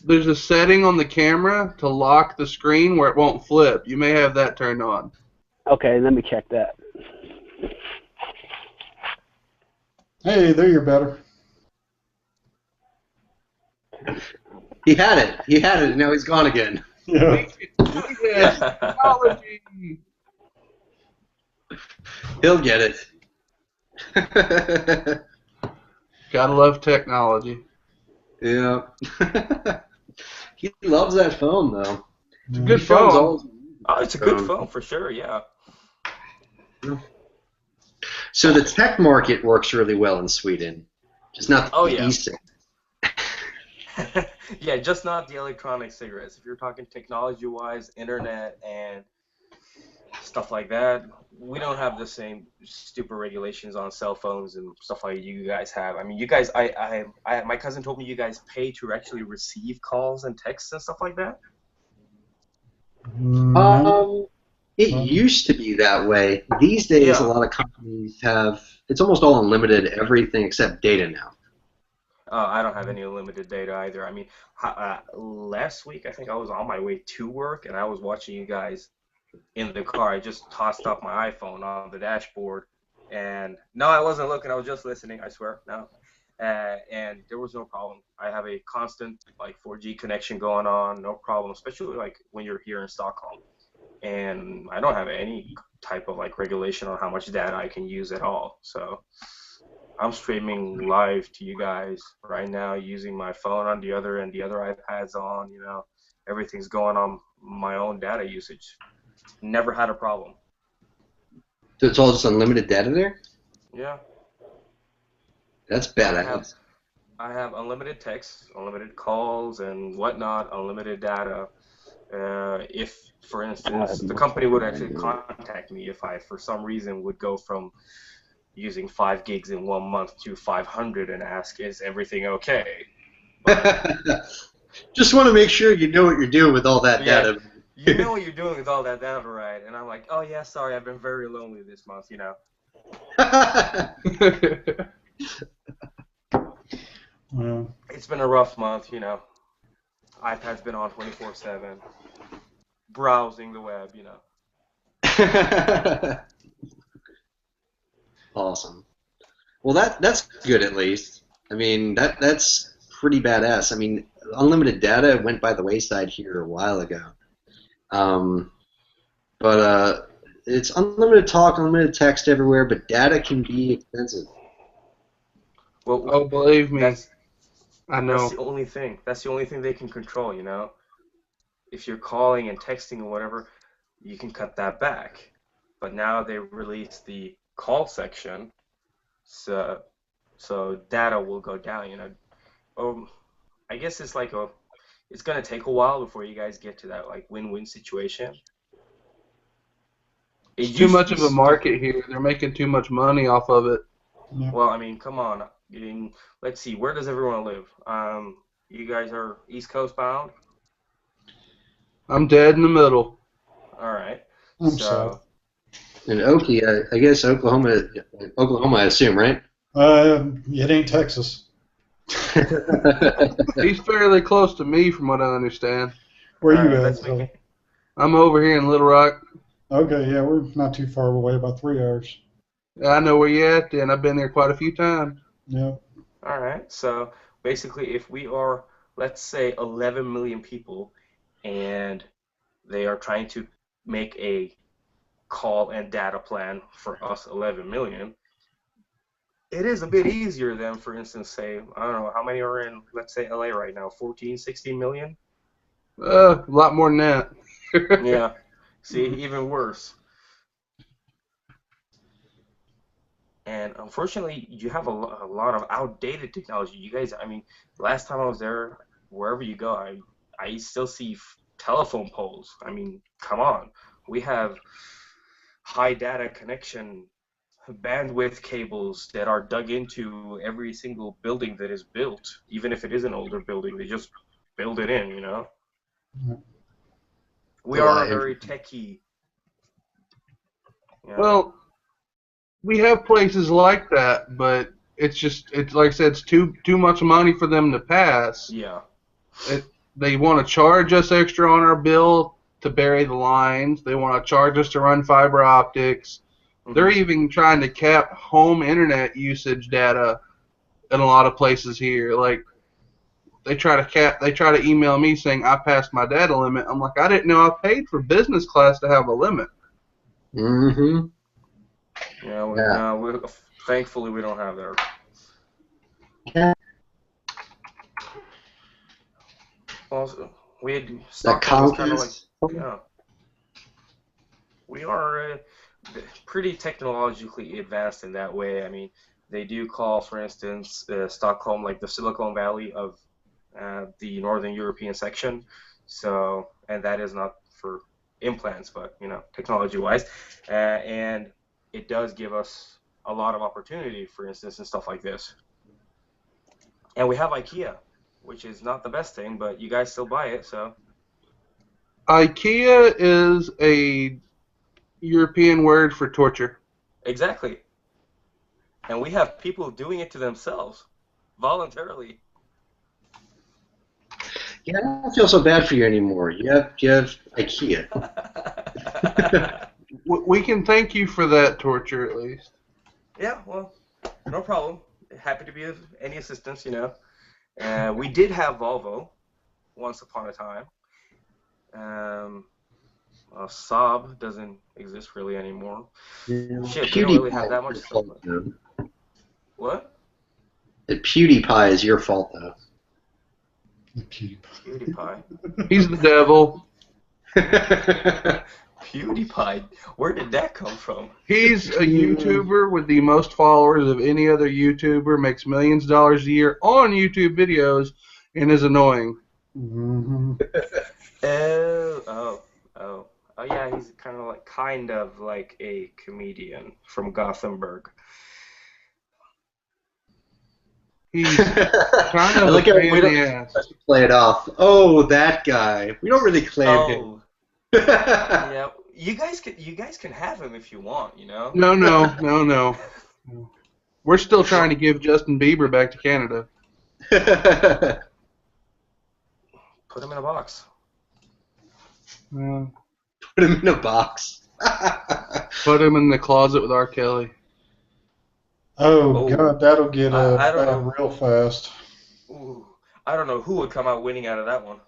There's a setting on the camera to lock the screen where it won't flip. You may have that turned on. Okay, let me check that. Hey, there you're better. He had it, and now he's gone again. Yeah. Yes, technology. He'll get it. Gotta love technology. Yeah. He loves that phone, though. It's a good Phone's phone. always- Oh, it's a good phone for sure, yeah. So the tech market works really well in Sweden, just not the e-cig. Yeah, just not the electronic cigarettes. If you're talking technology-wise, internet, and stuff like that, we don't have the same stupid regulations on cell phones and stuff like you guys have. I mean, you guys, my cousin told me you guys pay to actually receive calls and texts and stuff like that. It used to be that way. These days, a lot of companies have, it's almost all unlimited, everything except data now. I don't have any unlimited data either. I mean, last week I think I was on my way to work and I was watching you guys in the car. I just tossed up my iPhone on the dashboard, and no, I wasn't looking. I was just listening. I swear, no. And there was no problem. I have a constant 4G connection going on, no problem. Especially when you're here in Stockholm, and I don't have any type of regulation on how much data I can use at all. So I'm streaming live to you guys right now using my phone on the other end, the other iPad's on. Everything's going on my own data usage. Never had a problem. So it's all just unlimited data there? Yeah. That's badass. I have unlimited text, unlimited calls and whatnot, unlimited data. If, for instance, the company would actually contact me if I, for some reason, would go from using 5 gigs in 1 month to 500 and ask, is everything okay? Just want to make sure you know what you're doing with all that data. You know what you're doing with all that data, right? And I'm like, oh yeah, sorry, I've been very lonely this month, Well, It's been a rough month, you know. iPad's been on 24/7, browsing the web, you know. Awesome. Well, that's good at least. I mean, that's pretty badass. I mean, unlimited data went by the wayside here a while ago. But it's unlimited talk, unlimited text everywhere, but data can be expensive. Well, Oh, believe me, that's I that's know. the only thing. That's the only thing they can control, you know. If you're calling and texting or whatever, you can cut that back. But now they released the call section, so data will go down, you know. I guess it's gonna take a while before you guys get to that like win-win situation. It It's too used to much be of a market stupid. here. They're making too much money off of it. yeah. Well, I mean, come on. Let's see, where does everyone live? You guys are East Coast bound? I'm dead in the middle. All right. I'm So, And Okie, I guess Oklahoma, I assume, right? It ain't Texas. He's fairly close to me, from what I understand. Where all you right, at? let's make it. I'm over here in Little Rock. Okay, yeah, we're not too far away, about 3 hours. I know where you're at, and I've been there quite a few times. Yeah. All right. So, basically, if we are, let's say, 11 million people, and they are trying to make a call and data plan for us 11 million, it is a bit easier than, for instance, say, I don't know, how many are in, let's say, LA right now? 14, 16 million? A lot more than that. Yeah. See, even worse. And unfortunately, you have a lot of outdated technology. You guys, I mean, last time I was there, wherever you go, I still see telephone poles. I mean, come on. We have high data connection bandwidth cables that are dug into every single building that is built, even if it is an older building. They just build it in, you know? We are a very techie. You know? Well, we have places like that, but it's like I said, it's too much money for them to pass. Yeah. They want to charge us extra on our bill to bury the lines. They want to charge us to run fiber optics. They're even trying to cap home internet usage data in a lot of places here. Like they try to email me saying I passed my data limit. I'm like, I didn't know I paid for business class to have a limit. Mm-hmm. Yeah, Yeah. no, thankfully we don't have that. Yeah. Also, we had That Stockholm is kind of like, Comcast. yeah, we are pretty technologically advanced in that way. I mean, they do call, for instance, Stockholm like the Silicon Valley of the Northern European section. So, and that is not for implants, but you know, technology-wise, and it does give us a lot of opportunity, for instance, and stuff like this. And we have IKEA, which is not the best thing, but you guys still buy it, so. IKEA is a European word for torture. Exactly. And we have people doing it to themselves, voluntarily. Yeah, I don't feel so bad for you anymore. You have IKEA. We can thank you for that torture, at least. Yeah, well, no problem. Happy to be of any assistance, you know. We did have Volvo once upon a time. Saab doesn't exist really anymore. Yeah. Shit, we don't really have that much stuff. What? PewDiePie is your fault, though. PewDiePie. He's the devil. PewDiePie? Where did that come from? He's a YouTuber with the most followers of any other YouTuber, makes millions of dollars a year on YouTube videos, and is annoying. Mm-hmm. Oh, yeah, he's kind of like a comedian from Gothenburg. He's kind of Look a at pain in the ass. play it off. Oh, that guy. We don't really claim him. Yeah, You guys can have him if you want, you know. No. We're still trying to give Justin Bieber back to Canada. Put him in a box. Uh, Put him in a box. Put him in the closet with R. Kelly. Oh, God, that'll get I don't bad know. real fast. Ooh, I don't know who would come out winning out of that one.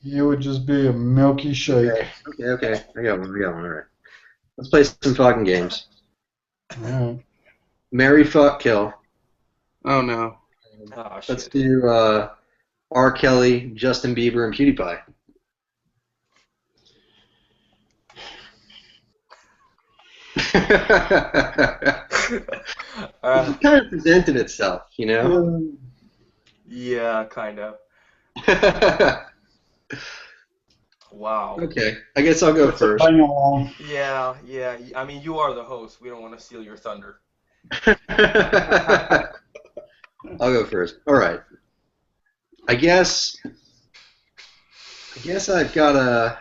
It would just be a milky shake. Okay. I got one. All right. Let's play some fucking games. Yeah. Marry, fuck, kill. Oh no. Oh, shit. Let's do R. Kelly, Justin Bieber, and PewDiePie. It kind of presented itself, you know? Yeah, kind of. Wow. Okay, I guess I'll go first. Hang along. Yeah. I mean, you are the host. We don't want to steal your thunder. I'll go first. All right. I guess I've got a.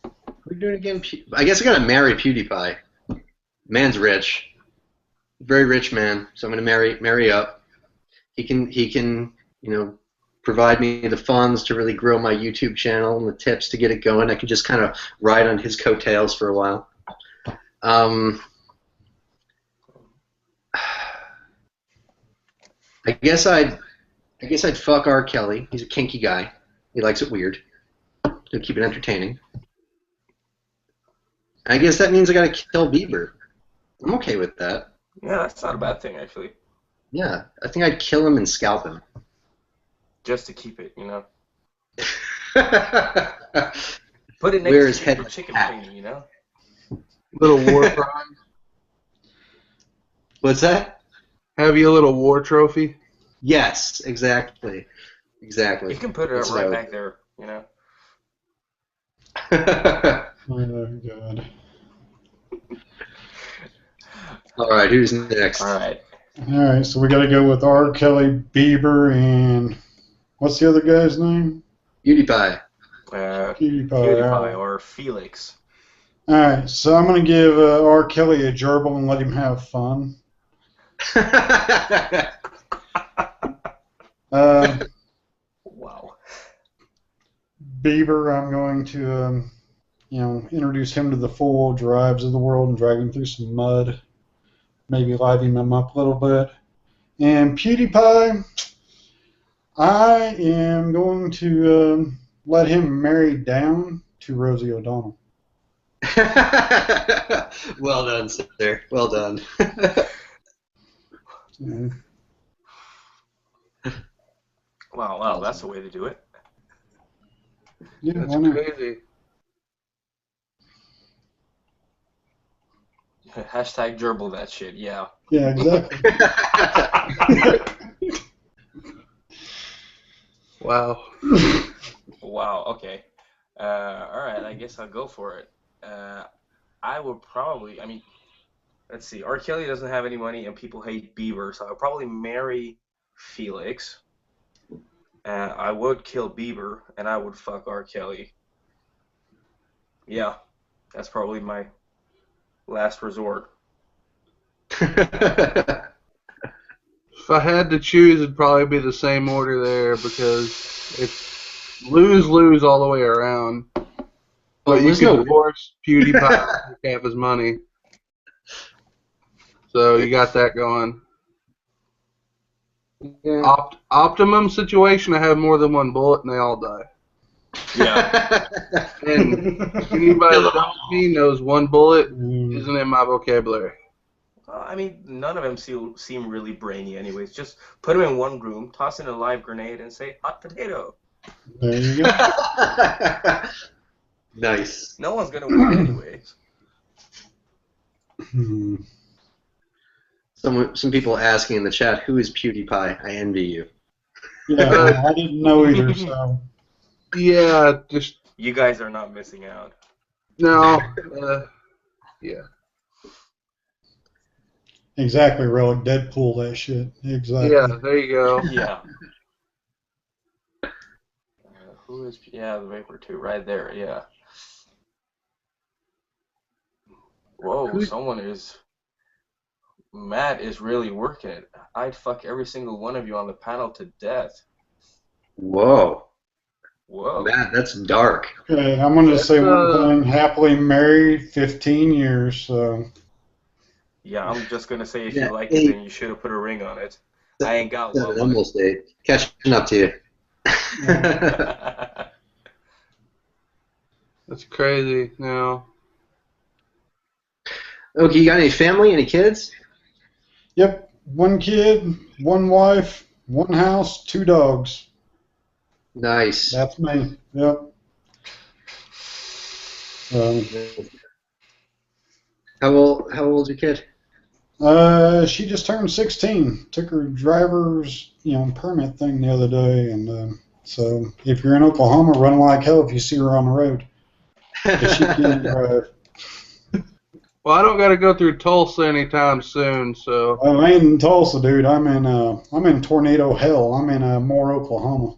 What are we doing again? I guess I got to marry PewDiePie. Man's rich, very rich man. So I'm gonna marry up. He can provide me the funds to really grow my YouTube channel and the tips to get it going. I can just kind of ride on his coattails for a while. I guess I'd fuck R. Kelly. He's a kinky guy. He likes it weird. He'll keep it entertaining. I guess that means I gotta kill Bieber. I'm okay with that. Yeah, that's not a bad thing, actually. Yeah, I think I'd kill him and scalp him. Just to keep it, you know. Put Put it Where next his to head your was chicken at. cleaning, you know. Little war prize. What's that? Have you a little war trophy? Yes, exactly. You can put it That's right what I back there, you know. Oh, God. All right, who's next? All right. All right, so we got to go with R. Kelly, Bieber, and what's the other guy's name? PewDiePie. PewDiePie or Felix. All right, so I'm going to give R. Kelly a gerbil and let him have fun. Wow. Bieber, I'm going to, introduce him to the four-wheel drives of the world and drag him through some mud. Maybe liven him up a little bit. And PewDiePie, I am going to let him marry down to Rosie O'Donnell. Well done, sir. Well done. Yeah. Wow, that's the way to do it. Yeah, That's why not? crazy. Hashtag gerbil that shit, yeah. Yeah, exactly. Wow. Wow, okay. Alright, I guess I'll go for it. I would probably, let's see, R. Kelly doesn't have any money and people hate Bieber, so I'll probably marry Felix. I would kill Bieber and I would fuck R. Kelly. Yeah, that's probably my last resort. If I had to choose, it'd probably be the same order there because it's lose-lose all the way around. But you can divorce PewDiePie and half his money. So you got that going. Yeah. Optimum situation, I have more than one bullet and they all die. Yeah. And anybody that knows me knows one bullet isn't in my vocabulary. None of them seem really brainy anyways. Just put them in one room, toss in a live grenade, and say, hot potato. There you go. Nice. No one's going to win anyways. Some people asking in the chat, who is PewDiePie? I envy you. Yeah, I didn't know either, so. Yeah, just You guys are not missing out. no. Yeah. Exactly, Relic. Deadpool that shit. Exactly. Yeah, there you go. Yeah. Who is? Yeah, the Vapor 2, right there. Yeah. Whoa, Matt is really working it. I'd fuck every single one of you on the panel to death. Whoa. Whoa. Matt, that's dark. Okay, I'm going to say one thing. Happily married, 15 years. So. Yeah, I'm just going to say if Yeah, you like it, then you should have put a ring on it. I ain't got one. Almost 8. Catching up to you. That's crazy. No. Okay, you got any family, any kids? Yep, 1 kid, 1 wife, 1 house, 2 dogs. Nice. That's me. Yep. How old's your kid? She just turned 16. Took her driver's, permit thing the other day, and so if you're in Oklahoma, run like hell if you see her on the road. 'Cause she can't drive. Well, I don't got to go through Tulsa anytime soon, so. I ain't in Tulsa, dude. I'm in tornado hell. I'm in Moore, Oklahoma.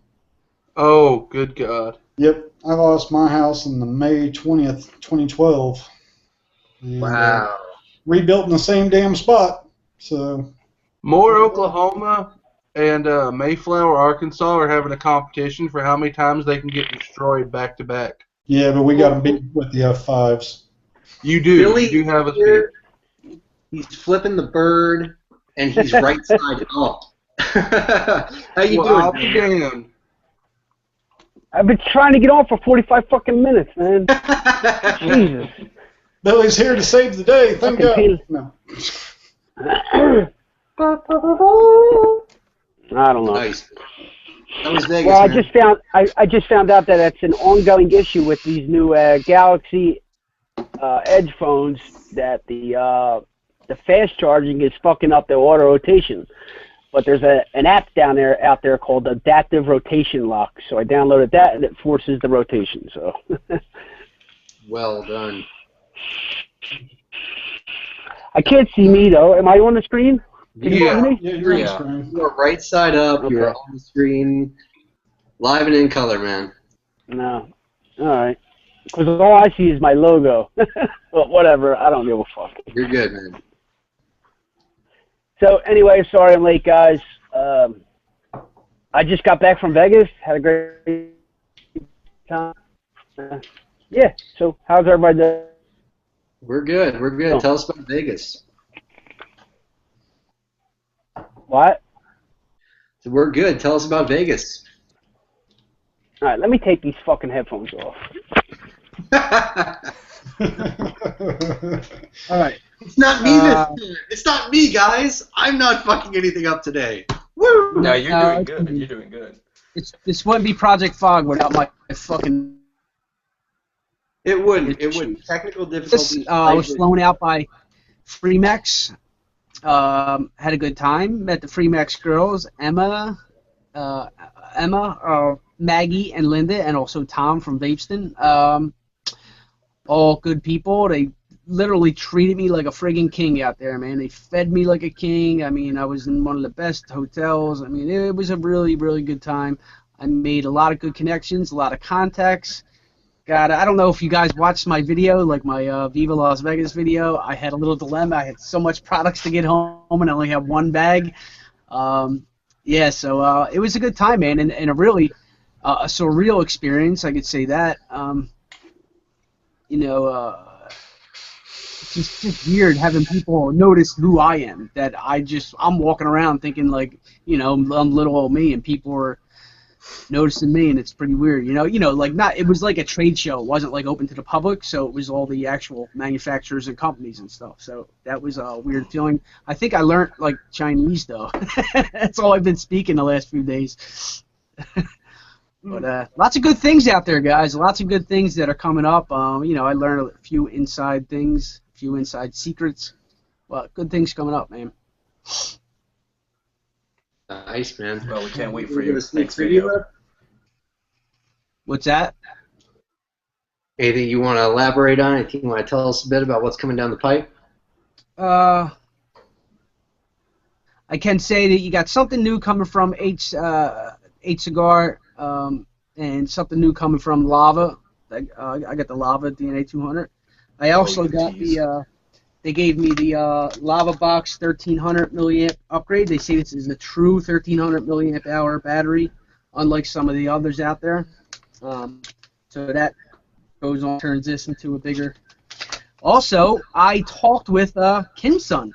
Oh, good God. Yep, I lost my house on the May 20th, 2012. And, Wow. rebuilt in the same damn spot. So. Moore, Oklahoma, and Mayflower, Arkansas are having a competition for how many times they can get destroyed back to back. Yeah, but we got them beat with the F5s. You do. Billy, you do have a speed. He's flipping the bird, and he's right side up. How you doing? I'll be damned. I've been trying to get on for 45 fucking minutes, man. Jesus. Billy's here to save the day. Thank God. No. I don't know. Nice. That was Vegas, Well, man. I just found out that it's an ongoing issue with these new Galaxy Edge phones, that the fast charging is fucking up their auto rotation. But there's an app out there called Adaptive Rotation Lock. So I downloaded that, and it forces the rotation. So. Well done. I can't see me though. Am I on the screen? Can you Yeah. see me? Yeah, you're on the screen. You're right side up. Okay. You're on the screen, live and in color, man. No. All right. Because all I see is my logo. But whatever. I don't give a fuck. You're good, man. So anyway, sorry I'm late, guys. I just got back from Vegas. Had a great time. Yeah. So how's everybody doing? We're good. We're good. Oh. Tell us about Vegas. What? So we're good. Tell us about Vegas. All right. Let me take these fucking headphones off. All right. It's not me this time. It's not me, guys. I'm not fucking anything up today. Woo! No, you're doing good. You're doing good. This wouldn't be Project Fog without my fucking. It wouldn't. It wouldn't. Technical difficulties. I was flown out by Freemax. Had a good time. Met the Freemax girls, Emma, Maggie, and Linda, and also Tom from Vapeston. All good people. They literally treated me like a friggin' king out there, man. They fed me like a king. I mean, I was in one of the best hotels. I mean, it was a really, really good time. I made a lot of good connections, a lot of contacts. God, I don't know if you guys watched my video, like my Viva Las Vegas video. I had a little dilemma. I had so much products to get home, and I only had one bag. Yeah, so it was a good time, man, and a really a surreal experience. I could say that. It's just weird having people notice who I am. That I'm walking around thinking like, I'm little old me, and people are noticing me, and it's pretty weird. It was like a trade show. It wasn't like open to the public, so it was all the actual manufacturers and companies and stuff. So that was a weird feeling. I think I learned like Chinese though. That's all I've been speaking the last few days. But lots of good things out there, guys. Lots of good things that are coming up. I learned a few inside things, a few inside secrets. Well, good things coming up, man. Nice, man. Well, we can't wait for your next video. What's that? Anything you want to elaborate on? Anything you want to tell us a bit about what's coming down the pipe? I can say that you got something new coming from H Cigar. and something new coming from Lava. I got the Lava DNA 200. I also got the. They gave me the Lava Box 1300 milliamp upgrade. They say this is a true 1300 milliamp hour battery, unlike some of the others out there. So that goes on, turns this into a bigger. Also, I talked with Kim's son.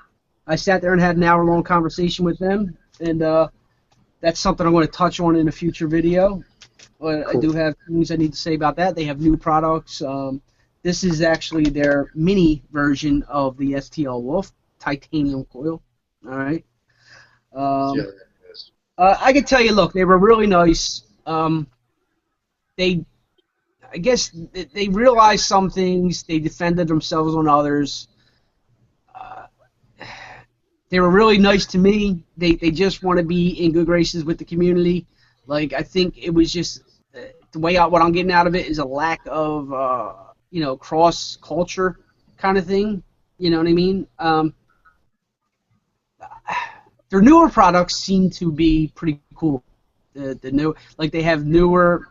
I sat there and had an hour-long conversation with them, and that's something I'm going to touch on in a future video. But cool. I do have things I need to say about that. They have new products. This is actually their mini version of the STL Wolf titanium coil. All right. I can tell you, look, they were really nice. I guess they realized some things. They defended themselves on others. They were really nice to me. They just want to be in good graces with the community. Like, I think it was just the way what I'm getting out of it is a lack of cross culture kind of thing. You know what I mean? Their newer products seem to be pretty cool. The new, like, they have newer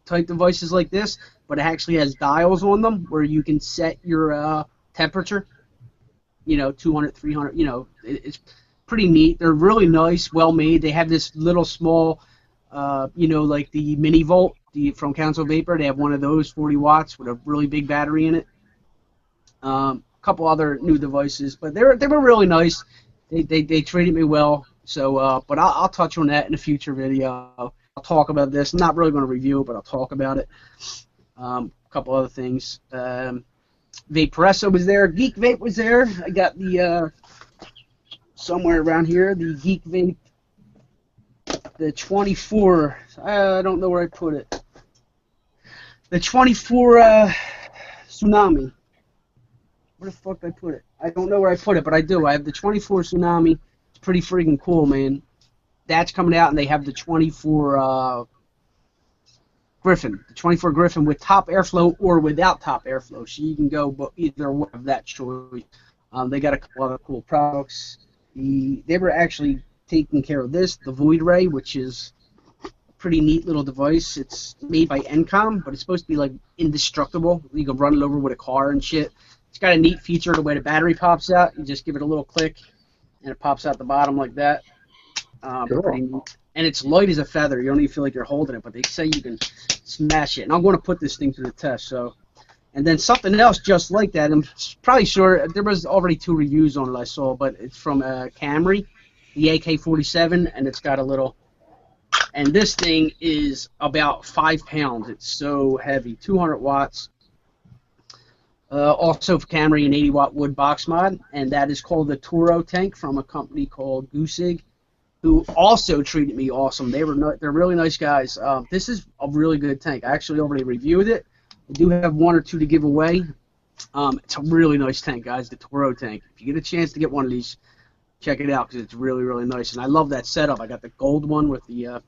type devices like this, but it actually has dials on them where you can set your temperature. 200, 300. It's pretty neat. They're really nice, well made. They have this little small, like the mini Volt from Council Vapor. They have one of those, 40 watts with a really big battery in it. A couple other new devices, but they were really nice. They treated me well. So, but I'll touch on that in a future video. I'll talk about this. I'm not really going to review it, but I'll talk about it. A couple other things. Vaporessa was there. Geek Vape was there. I got the somewhere around here, the Geek Vape, the 24. I don't know where I put it. The 24 Tsunami. Where the fuck did I put it? I don't know where I put it, but I do. I have the 24 Tsunami. It's pretty freaking cool, man. That's coming out, and they have the 24 Griffin. The 24 Griffin with top airflow or without top airflow. So you can go either one of that choice. They got a couple other cool products. They were actually taking care of this, the Void Ray, which is a pretty neat little device. It's made by Encom, but it's supposed to be like indestructible. You can run it over with a car and shit. It's got a neat feature the way the battery pops out. You just give it a little click, and it pops out the bottom like that. Cool. Pretty neat. And it's light as a feather. You don't even feel like you're holding it, but they say you can smash it. And I'm going to put this thing to the test. So, and then something else just like that. I'm probably sure there was already 2 reviews on it I saw, but it's from Camry, the AK-47, and it's got a little. And this thing is about 5 pounds. It's so heavy, 200 watts. Also for Camry, an 80-watt wood box mod, and that is called the Toro tank from a company called Goosig, who also treated me awesome. They're really nice guys. This is a really good tank. I actually already reviewed it. I do have 1 or 2 to give away. It's a really nice tank, guys, the Toro tank. If you get a chance to get one of these, check it out because it's really, really nice. And I love that setup. I got the gold one with the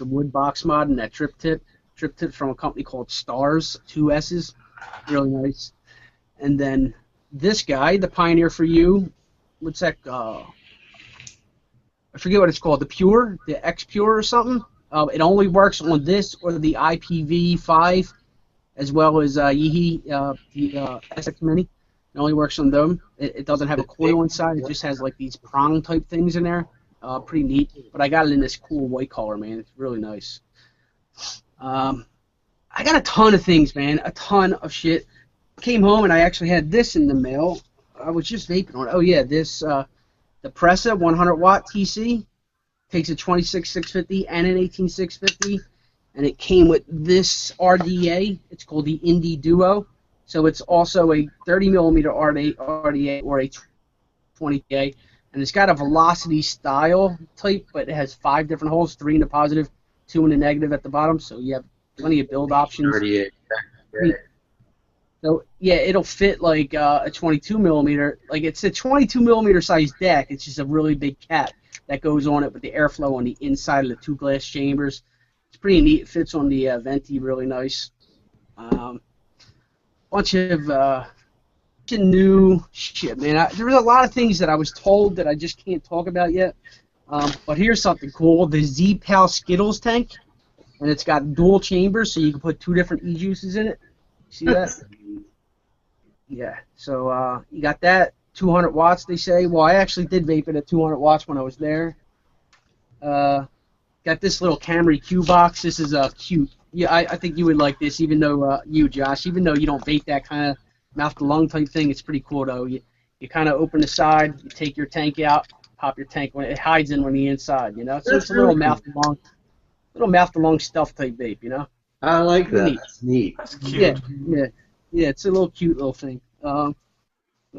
wood box mod and that trip tip from a company called Stars, 2 S's. Really nice. And then this guy, the Pioneer for You, what's that? I forget what it's called. The Pure, the X Pure or something. It only works on this or the IPv5, as well as Yeehee, the SX Mini. It only works on them. It doesn't have a coil inside. It just has like these prong type things in there. Pretty neat. But I got it in this cool white color, man. It's really nice. I got a ton of things, man. A ton of shit. Came home and I actually had this in the mail. I was just vaping on it. Oh yeah, this the Pressa 100 watt TC takes a 26650 and an 18650, and it came with this RDA. It's called the Indie Duo. So it's also a 30 millimeter RDA or a 20A, and it's got a velocity style type, but it has 5 different holes, 3 in the positive, 2 in the negative at the bottom. So you have plenty of build options. 38. So yeah, it'll fit like a 22 millimeter. Like it's a 22 millimeter size deck. It's just a really big cap that goes on it with the airflow on the inside of the 2 glass chambers. It's pretty neat. It fits on the venti really nice. Bunch of new shit, man. There was a lot of things that I was told that I just can't talk about yet. But here's something cool: the Z-Pal Skittles tank. and it's got dual chambers, so you can put 2 different e-juices in it. See that? Yeah. So you got that. 200 watts, they say. Well, I actually did vape it at 200 watts when I was there. Got this little Camry Q box. This is cute. Yeah, I think you would like this, even though you, Josh, even though you don't vape that kind of mouth-to-lung type thing. It's pretty cool, though. You kind of open the side, you take your tank out, pop your tank when it hides in when you're inside, you know. So it's a little mouth-to-lung stealth type vape, you know. I like that. Neat. That's neat. That's cute. Yeah. It's a little cute little thing. What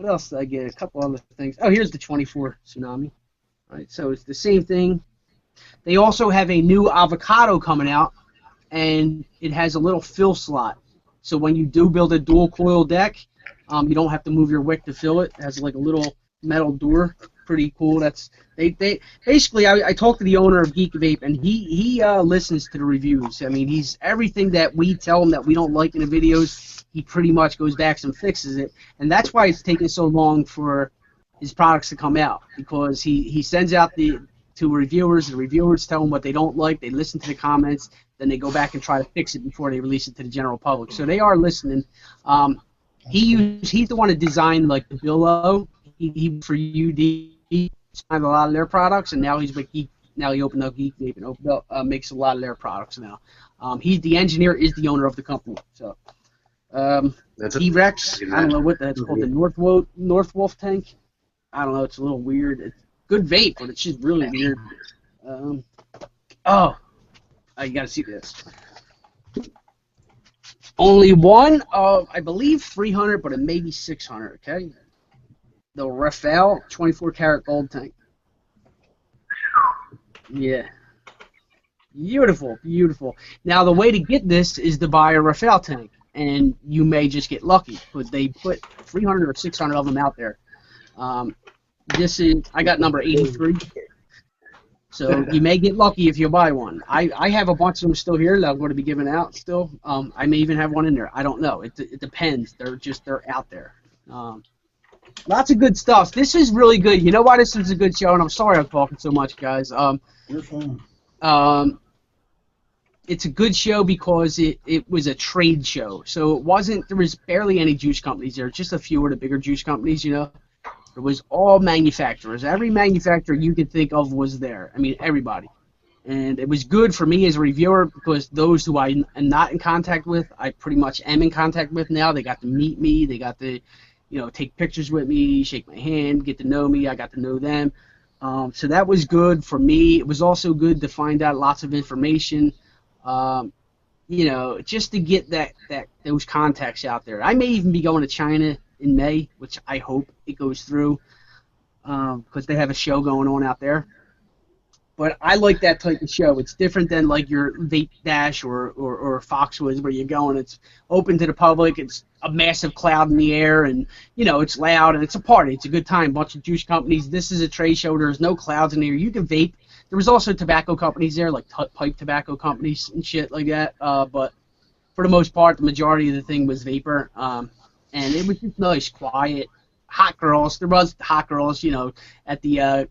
else did I get? A couple other things. Oh, here's the 24 Tsunami. All right, so it's the same thing. They also have a new avocado coming out, and it has a little fill slot. So when you do build a dual coil deck, you don't have to move your wick to fill it. It has like a little metal door. Pretty cool. They basically. I talked to the owner of Geek Vape, and he listens to the reviews. I mean, he's everything that we tell him that we don't like in the videos, he pretty much goes back and fixes it, and that's why it's taking so long for his products to come out, because he sends out to reviewers. The reviewers tell him what they don't like. They listen to the comments, then they go back and try to fix it before they release it to the general public. So they are listening. He's the one that designed like the billow. He for UD. He signed a lot of their products, and now he's with Geek. Now he opened up Geek Vape and opened up, makes a lot of their products now. He's the engineer, is the owner of the company. So T-Rex, I don't know what that's called, the North Wolf tank. I don't know, it's a little weird. It's good vape, but it's just really weird. You gotta see this. Only one of, I believe, 300, but it may be 600. Okay. The Rafael 24 karat gold tank. Yeah. Beautiful, beautiful. Now the way to get this is to buy a Rafael tank, and you may just get lucky, but they put 300 or 600 of them out there. This is, I got number 83. So you may get lucky if you buy one. I have a bunch of them still here that I'm going to be giving out still. I may even have one in there. I don't know. It depends. They're out there. Lots of good stuff. This is really good. You know why this is a good show? And I'm sorry I'm talking so much, guys. You're fine. It's a good show because it was a trade show. So there was barely any juice companies there. Just a few of the bigger juice companies, you know. It was all manufacturers. Every manufacturer you could think of was there. I mean, everybody. And it was good for me as a reviewer because those who I am not in contact with, I pretty much am in contact with now. They got to meet me. They got to, take pictures with me, shake my hand, get to know me. I got to know them. So that was good for me. It was also good to find out lots of information, just to get those contacts out there. I may even be going to China in May, which I hope it goes through, because they have a show going on out there. But I like that type of show. It's different than like your Vape Dash or Foxwoods, where you're going. It's open to the public. It's a massive cloud in the air, and it's loud and it's a party. It's a good time. Bunch of juice companies. This is a trade show. There's no clouds in the air. You can vape. There was also tobacco companies there, like pipe tobacco companies and shit like that. But for the most part, the majority of the thing was vapor. And it was just nice, quiet, hot girls. There was hot girls, at the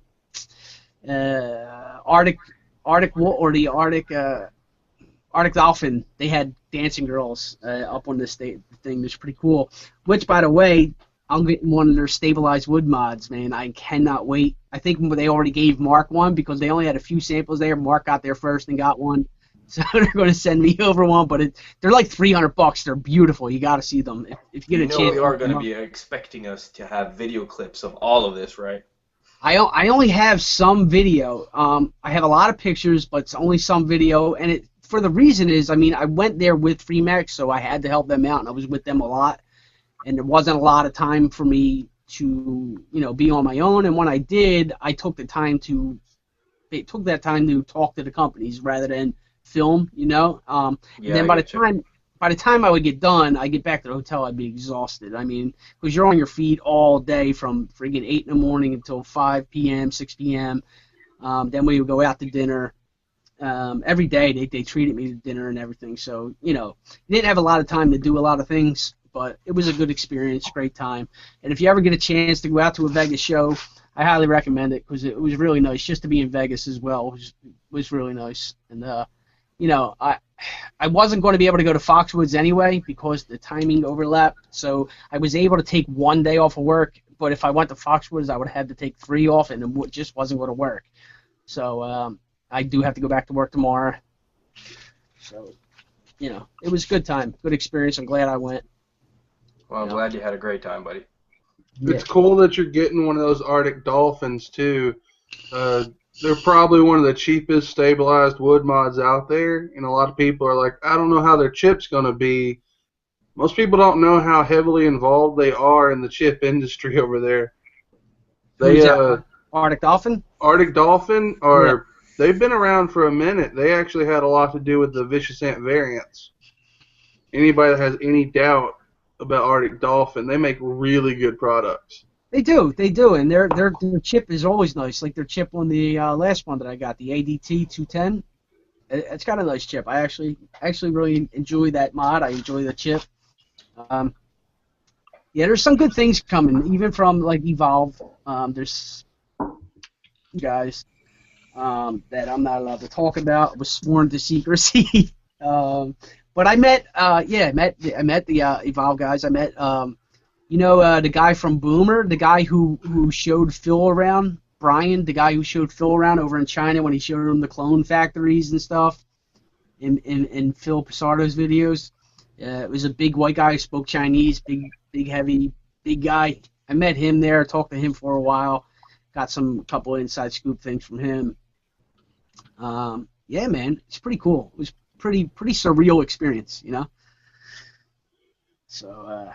Arctic Dolphin. They had dancing girls up on this thing. It was pretty cool. Which, by the way, I'm getting one of their stabilized wood mods, man. I cannot wait. I think they already gave Mark one because they only had a few samples there. Mark got there first and got one. So they're going to send me over one, but they're like $300. They're beautiful. You got to see them if you get a chance. You are going to be expecting us to have video clips of all of this, right? I only have some video. I have a lot of pictures, but it's only some video. And for the reason is, I went there with Freemax, so I had to help them out, and I was with them a lot. And there wasn't a lot of time for me to, be on my own. And when I did, I took that time to talk to the companies rather than film, and then by the time I would get done, I get back to the hotel, I'd be exhausted. Because you're on your feet all day from friggin' 8 in the morning until 5 p.m., 6 p.m. Then we would go out to dinner. Every day they treated me to dinner and everything. So, didn't have a lot of time to do a lot of things, but it was a good experience, great time. And if you ever get a chance to go out to a Vegas show, I highly recommend it because it was really nice just to be in Vegas as well. It was really nice. And you know, I wasn't going to be able to go to Foxwoods anyway because the timing overlapped. So I was able to take 1 day off of work, but if I went to Foxwoods, I would have had to take 3 off, and it just wasn't going to work. So I do have to go back to work tomorrow. So, you know, it was a good time, good experience. I'm glad I went. Well, I'm glad you had a great time, buddy. Yeah. It's cool that you're getting one of those Arctic Dolphins, too. They're probably one of the cheapest stabilized wood mods out there, and a lot of people are like, I don't know how their chip's going to be. Most people don't know how heavily involved they are in the chip industry over there. Who's that? Arctic Dolphin? Arctic Dolphin, they've been around for a minute. They actually had a lot to do with the Vicious Ant variants. Anybody that has any doubt about Arctic Dolphin, they make really good products. They do, and their chip is always nice. Like their chip on the last one that I got, the ADT 210. It's got a nice chip. I actually really enjoy that mod. I enjoy the chip. Yeah, there's some good things coming, even from like Evolve. There's guys that I'm not allowed to talk about. Was sworn to secrecy. But I met, I met the Evolve guys. I met, the guy from Boomer, the guy who showed Phil around, Brian, the guy who showed Phil around over in China when he showed him the clone factories and stuff in Phil Pisardo's videos. It was a big white guy who spoke Chinese, big, heavy, big guy. I met him there, talked to him for a while, got couple inside scoop things from him. Yeah, man, it's pretty cool. It was pretty surreal experience, you know. So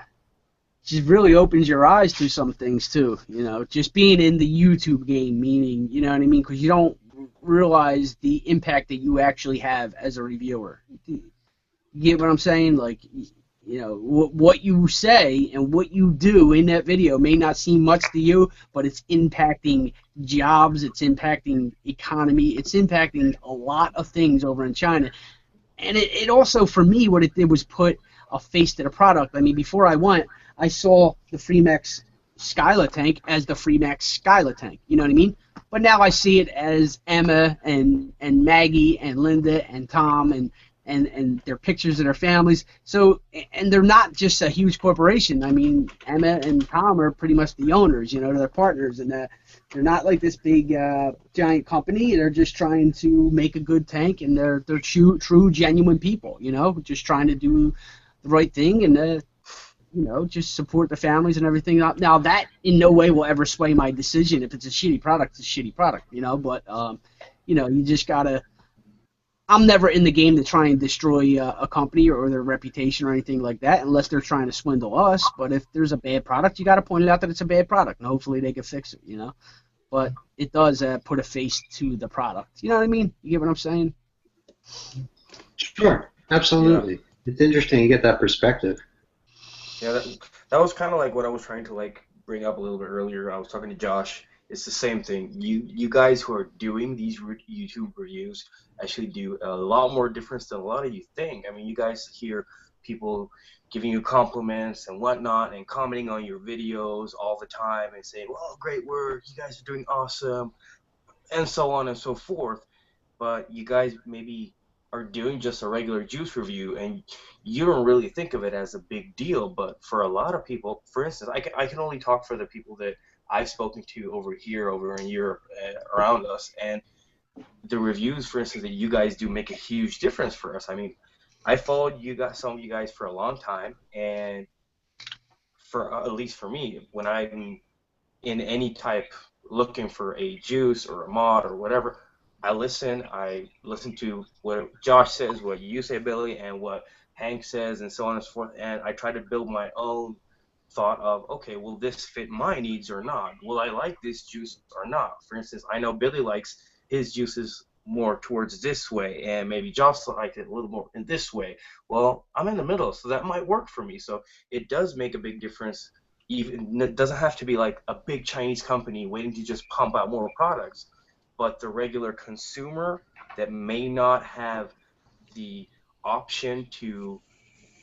just really opens your eyes to some things too, you know. Just being in the YouTube game, meaning, you know what I mean, because you don't realize the impact that you actually have as a reviewer. You get what I'm saying? Like, you know, what you say and what you do in that video may not seem much to you, but it's impacting jobs, it's impacting economy, it's impacting a lot of things over in China. And it also, for me, what it did was put a face to the product. I mean, before I went, I saw the Freemax Skyla tank as the Freemax Skyla tank. You know what I mean? But now I see it as Emma and Maggie and Linda and Tom and their pictures of their families. So, and they're not just a huge corporation. I mean, Emma and Tom are pretty much the owners, you know, they're partners, and they're not like this big giant company. They're just trying to make a good tank, and they're true, genuine people, you know, just trying to do the right thing and, you know, just support the families and everything. Now, that in no way will ever sway my decision. If it's a shitty product, it's a shitty product, you know, but, you know, you just got to, I'm never in the game to try and destroy a company or their reputation or anything like that unless they're trying to swindle us. But if there's a bad product, you got to point it out that it's a bad product, and hopefully they can fix it, you know. But it does put a face to the product. You know what I mean? You get what I'm saying? Sure, absolutely. Yeah. It's interesting you get that perspective. Yeah, that was kind of like what I was trying to like bring up a little bit earlier. I was talking to Josh. It's the same thing. You guys who are doing these YouTube reviews actually do a lot more difference than a lot of you think. I mean, you guys hear people giving you compliments and whatnot and commenting on your videos all the time and saying, well, great work, you guys are doing awesome, and so on and so forth. But you guys maybe are doing just a regular juice review, and you don't really think of it as a big deal. But for a lot of people, for instance, I can only talk for the people that I've spoken to over in Europe, around us, and the reviews, for instance, that you guys do make a huge difference for us. I mean, I followed some of you guys for a long time, and for at least for me, when I'm in any type looking for a juice or a mod or whatever, I listen to what Josh says, what you say, Billy, and what Hank says, and so on and so forth, and I try to build my own thought of, okay, will this fit my needs or not? Will I like this juice or not? For instance, I know Billy likes his juices more towards this way, and maybe Josh likes it a little more in this way. Well, I'm in the middle, so that might work for me. So it does make a big difference. Even it doesn't have to be like a big Chinese company waiting to just pump out more products, but the regular consumer that may not have the option to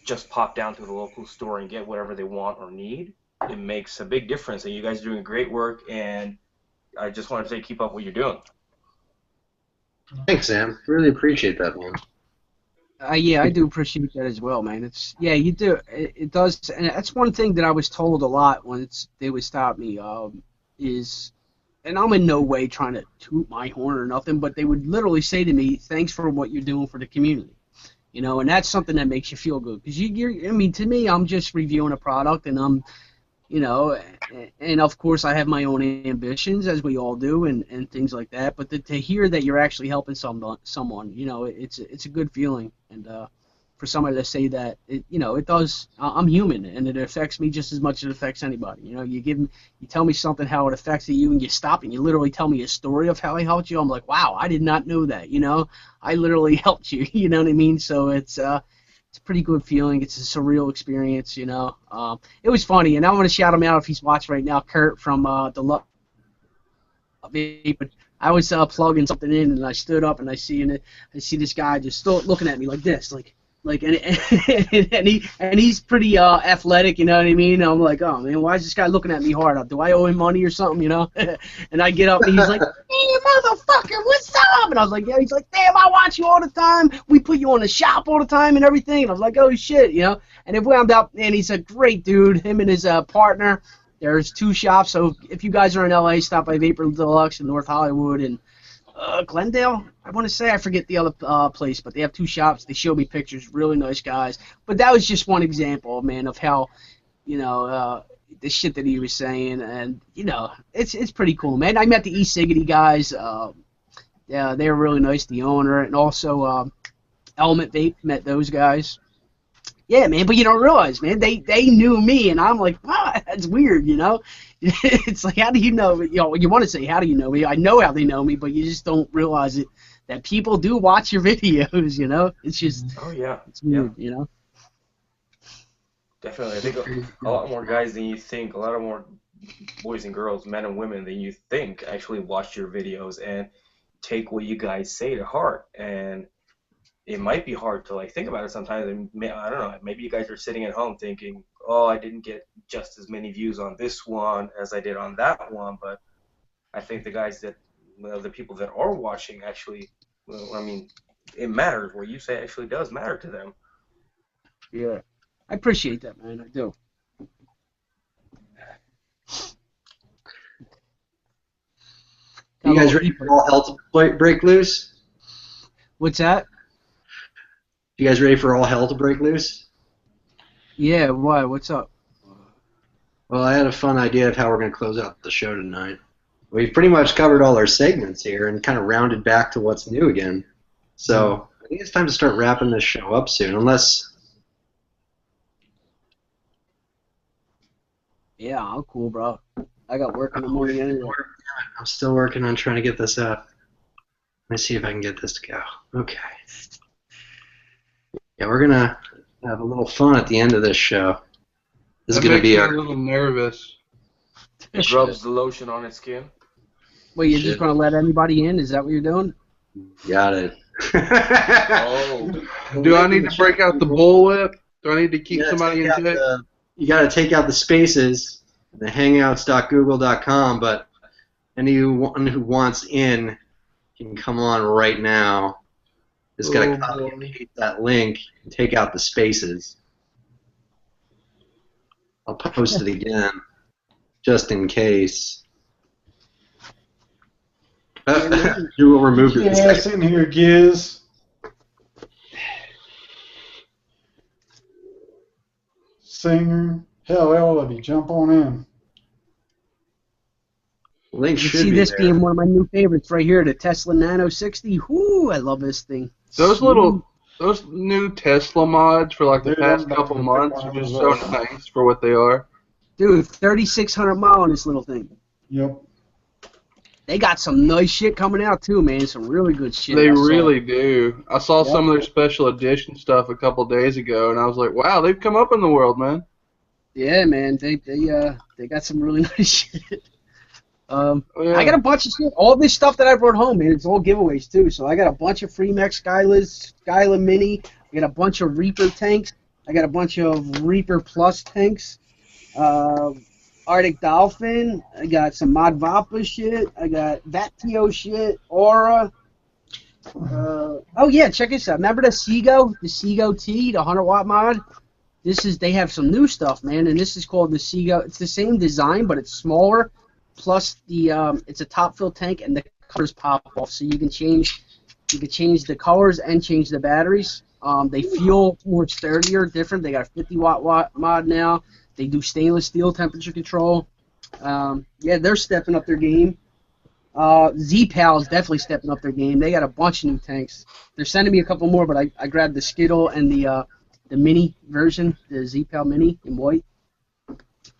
just pop down to the local store and get whatever they want or need, it makes a big difference. And you guys are doing great work, and I just wanted to say keep up what you're doing. Thanks, Sam. Really appreciate that, man. Yeah, I do appreciate that as well, man. Yeah, you do. It does, and that's one thing that I was told a lot when they would stop me. Is, and I'm in no way trying to toot my horn or nothing, but they would literally say to me, "Thanks for what you're doing for the community." You know, and that's something that makes you feel good because I mean, to me, I'm just reviewing a product, and I'm, you know, and of course I have my own ambitions, as we all do, and things like that. But to hear that you're actually helping someone, you know, it's a good feeling, and for somebody to say that, you know, it does. I'm human, and it affects me just as much as it affects anybody. You know, you tell me something how it affects you, and you stop and you literally tell me a story of how I helped you. I'm like, wow, I did not know that. You know, I literally helped you. You know what I mean? So it's a pretty good feeling. It's a surreal experience, you know. It was funny, and I want to shout him out if he's watching right now, Kurt from the Love Vape. But I was plugging something in, and I stood up, and I see this guy just still looking at me like this, and he's pretty athletic, you know what I mean? I'm like, oh man, why is this guy looking at me hard? Do I owe him money or something, you know? And I get up, and he's like, hey, motherfucker, what's up? And I was like, yeah. He's like, damn, I watch you all the time. We put you on the shop all the time and everything. And I was like, oh shit, you know? And it wound up, and he's a great dude. Him and his partner. There's 2 shops, so if you guys are in LA, stop by Vapor Deluxe in North Hollywood and Glendale, I want to say. I forget the other place, but they have 2 shops. They showed me pictures. Really nice guys. But that was just one example, man, of how, you know, the shit that he was saying. And, you know, it's pretty cool, man. I met the E-Ciggity guys. Yeah, they were really nice, the owner. And also Element Vape, met those guys. Yeah, man, but you don't realize, man, they knew me, and I'm like, wow, that's weird, you know? It's like, how do you know? You know, you want to say, how do you know me? I know how they know me, but you just don't realize it, that people do watch your videos, you know? It's just, Oh yeah, it's weird, you know? definitely. I think a lot more guys than you think, a lot of more boys and girls, men and women than you think actually watch your videos and take what you guys say to heart. And it might be hard to like think about it sometimes. And I don't know. Maybe you guys are sitting at home thinking, "Oh, I didn't get just as many views on this one as I did on that one." But I think the guys that, well, the people that are watching actually, well, I mean, it matters. What you say actually does matter to them. Yeah. I appreciate that, man. I do. You guys ready for all hell to break loose? What's that? You guys ready for all hell to break loose? Yeah, why? What's up? Well, I had a fun idea of how we're going to close out the show tonight. We've pretty much covered all our segments here and kind of rounded back to what's new again. So I think it's time to start wrapping this show up soon, unless... Yeah, I'm cool, bro. I got work in the morning anyway. I'm still working on trying to get this up. Let me see if I can get this to go. Okay. Yeah, we're going to have a little fun at the end of this show. This is going to be a little nervous. It rubs the lotion on its skin. Wait, you're just going to let anybody in? Is that what you're doing? Got it. Oh. Do I need to break out the bullwhip? Do I need to keep somebody in check? You got to take out the spaces, the hangouts.google.com, but anyone who wants in can come on right now. Just got to copy and paste that link and take out the spaces. I'll post it again, just in case. You will remove it. Yes, in here, Giz. Singer. Hell, everybody, jump on in. Link You should see be this there. being one of my new favorites right here, the Tesla Nano 60. Whoo, I love this thing. Those new Tesla mods for like the past couple months are just so nice for what they are. Dude, 3,600 mile on this little thing. Yep. They got some nice shit coming out too, man. Some really good shit. They I saw. really do. I saw some of their special edition stuff a couple days ago, and I was like, wow, they've come up in the world, man. Yeah, man. They got some really nice shit. Yeah. I got a bunch of shit. All this stuff that I brought home, man, it's all giveaways too. So I got a bunch of Freemax Skyla Mini. I got a bunch of Reaper tanks. I got a bunch of Reaper Plus tanks. Arctic Dolphin. I got some MADVAPES shit. I got VATTO shit. Aura. Oh yeah, check this out. Remember the Seago T, the 100-watt mod? They have some new stuff, man, and this is called the Seago. It's the same design, but it's smaller. Plus it's a top fill tank, and the colors pop off, so you can change the colors and change the batteries. They feel more sturdier, different. They got a 50-watt mod now. They do stainless steel temperature control. Yeah, they're stepping up their game. Z-Pal is definitely stepping up their game. They got a bunch of new tanks. They're sending me a couple more, but I grabbed the Skittle and the mini version, the Z-Pal Mini in white.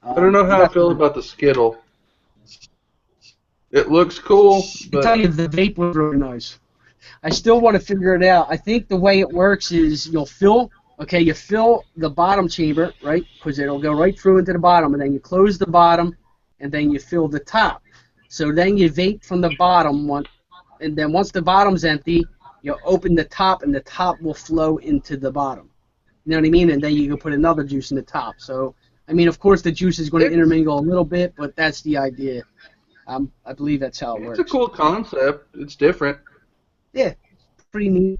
I don't know how I feel about the Skittle. It looks cool, but... I tell you, the vape was really nice. I still want to figure it out. I think the way it works is you fill the bottom chamber, right? Because it'll go right through into the bottom, and then you close the bottom, and then you fill the top. So then you vape from the bottom one, and then once the bottom's empty, you open the top, and the top will flow into the bottom. You know what I mean? And then you can put another juice in the top. So, I mean, of course, the juice is going to intermingle a little bit, but that's the idea. I believe that's how it works. It's a cool concept. It's different. Yeah, pretty neat.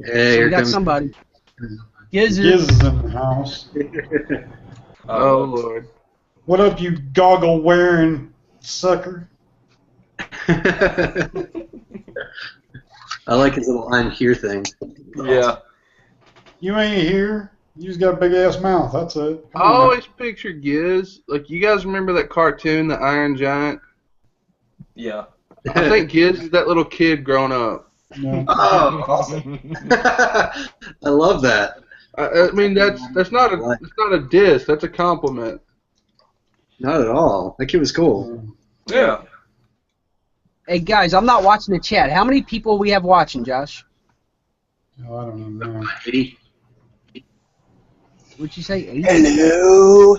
Hey, So we got somebody. Giz is in the house. Oh, Lord. What up, you goggle-wearing sucker? I like his little I'm here thing. Yeah. You ain't here. You just got a big-ass mouth. That's it. I always picture Giz. Like, you guys remember that cartoon, The Iron Giant? Yeah. I think Giz is that little kid grown up. No. Oh, awesome. I love that. I mean, that's not a diss. That's a compliment. Not at all. That kid was cool. Yeah. Hey, guys, I'm not watching the chat. How many people we have watching, Josh? Oh, I don't know. 80. What'd you say? 80? Hello.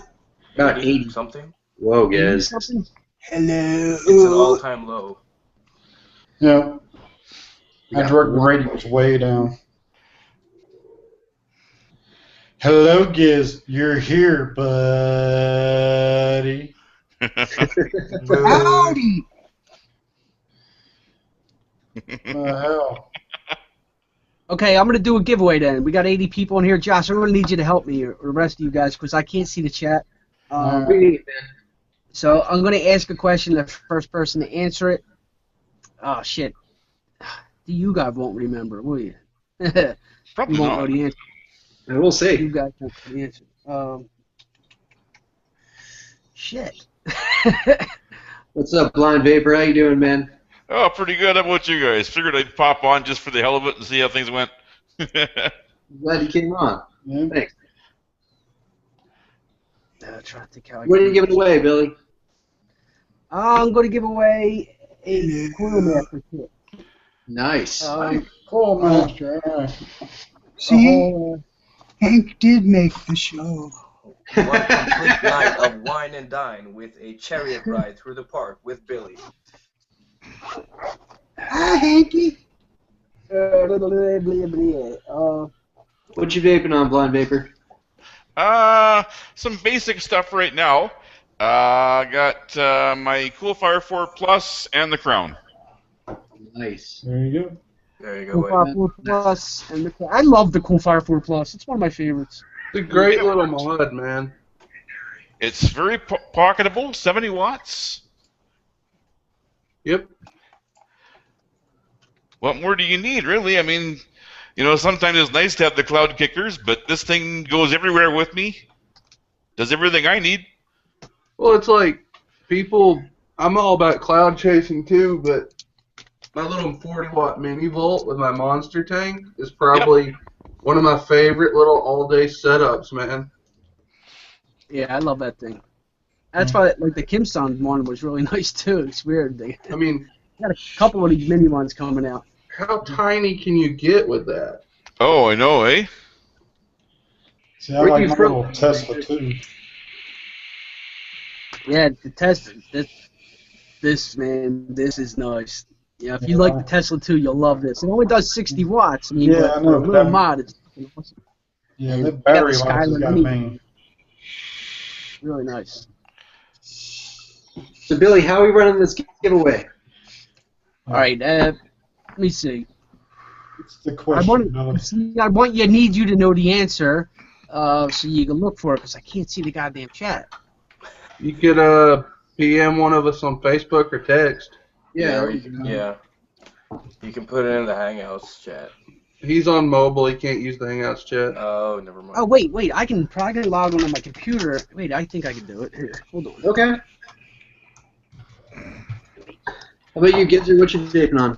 About 80. Something. Whoa, guys. Something? Hello. It's an all-time low. Yeah. We got Network rating was way down. Hello, Giz. You're here, buddy. Howdy! Hell. Okay, I'm going to do a giveaway then. We got 80 people in here. Josh, I'm going to need you to help me, or the rest of you guys, because I can't see the chat. So I'm going to ask a question, the first person to answer it. Oh, shit. You guys won't remember, will you? Probably you won't not. know the answer. We'll see. You guys won't know the answer. Shit. What's up, Blind Vapor? How you doing, man? Oh, pretty good. How about you guys? Figured I'd pop on just for the hell of it and see how things went. Glad you came on. Yeah. Thanks. Trying to think how What are you giving away, Billy? I'm going to give away a Coil Master kit. Nice. Cool, Master. All right. See, Hank did make the show. One complete night of wine and dine with a chariot ride through the park with Billy. Hi, Hanky. What you vaping on, Blind Vapor? Some basic stuff right now. Got my Cool Fire 4 Plus and the Crown. Nice. There you go. There you Cool go. Fire 4 Plus. And I love the Cool Fire 4 Plus. It's one of my favorites. It's a great little mod, man. It's very pocketable, 70 watts. Yep. What more do you need, really? I mean, you know, sometimes it's nice to have the cloud kickers, but this thing goes everywhere with me. Does everything I need. Well, it's like people. I'm all about cloud chasing too, but my little 40-watt mini volt with my monster tank is probably one of my favorite little all-day setups, man. Yeah, I love that thing. That's why, like, the Kim Son one was really nice too. It's weird. They I mean, got a couple of these mini ones coming out. how tiny can you get with that? Oh, I know, eh? See, I like my little Tesla, too. Yeah, the Tesla. This man, this is nice. Yeah, if you like the Tesla 2, you'll love this. It only does 60 watts. I mean, Yeah, but I know, for a but little that- mod, it's awesome. Yeah, And that battery got the life has Skyline got Mini. me. Really nice. So, Billy, how are we running this giveaway? All right, let me see. It's the question. Need you to know the answer, so you can look for it, because I can't see the goddamn chat. You could PM one of us on Facebook or text. Yeah. You can put it in the Hangouts chat. He's on mobile. He can't use the Hangouts chat. Oh, never mind. Oh, wait. I can probably log on my computer. Wait, I think I can do it. Here, hold on. Okay. How about you, Gidzer? What you vaping on?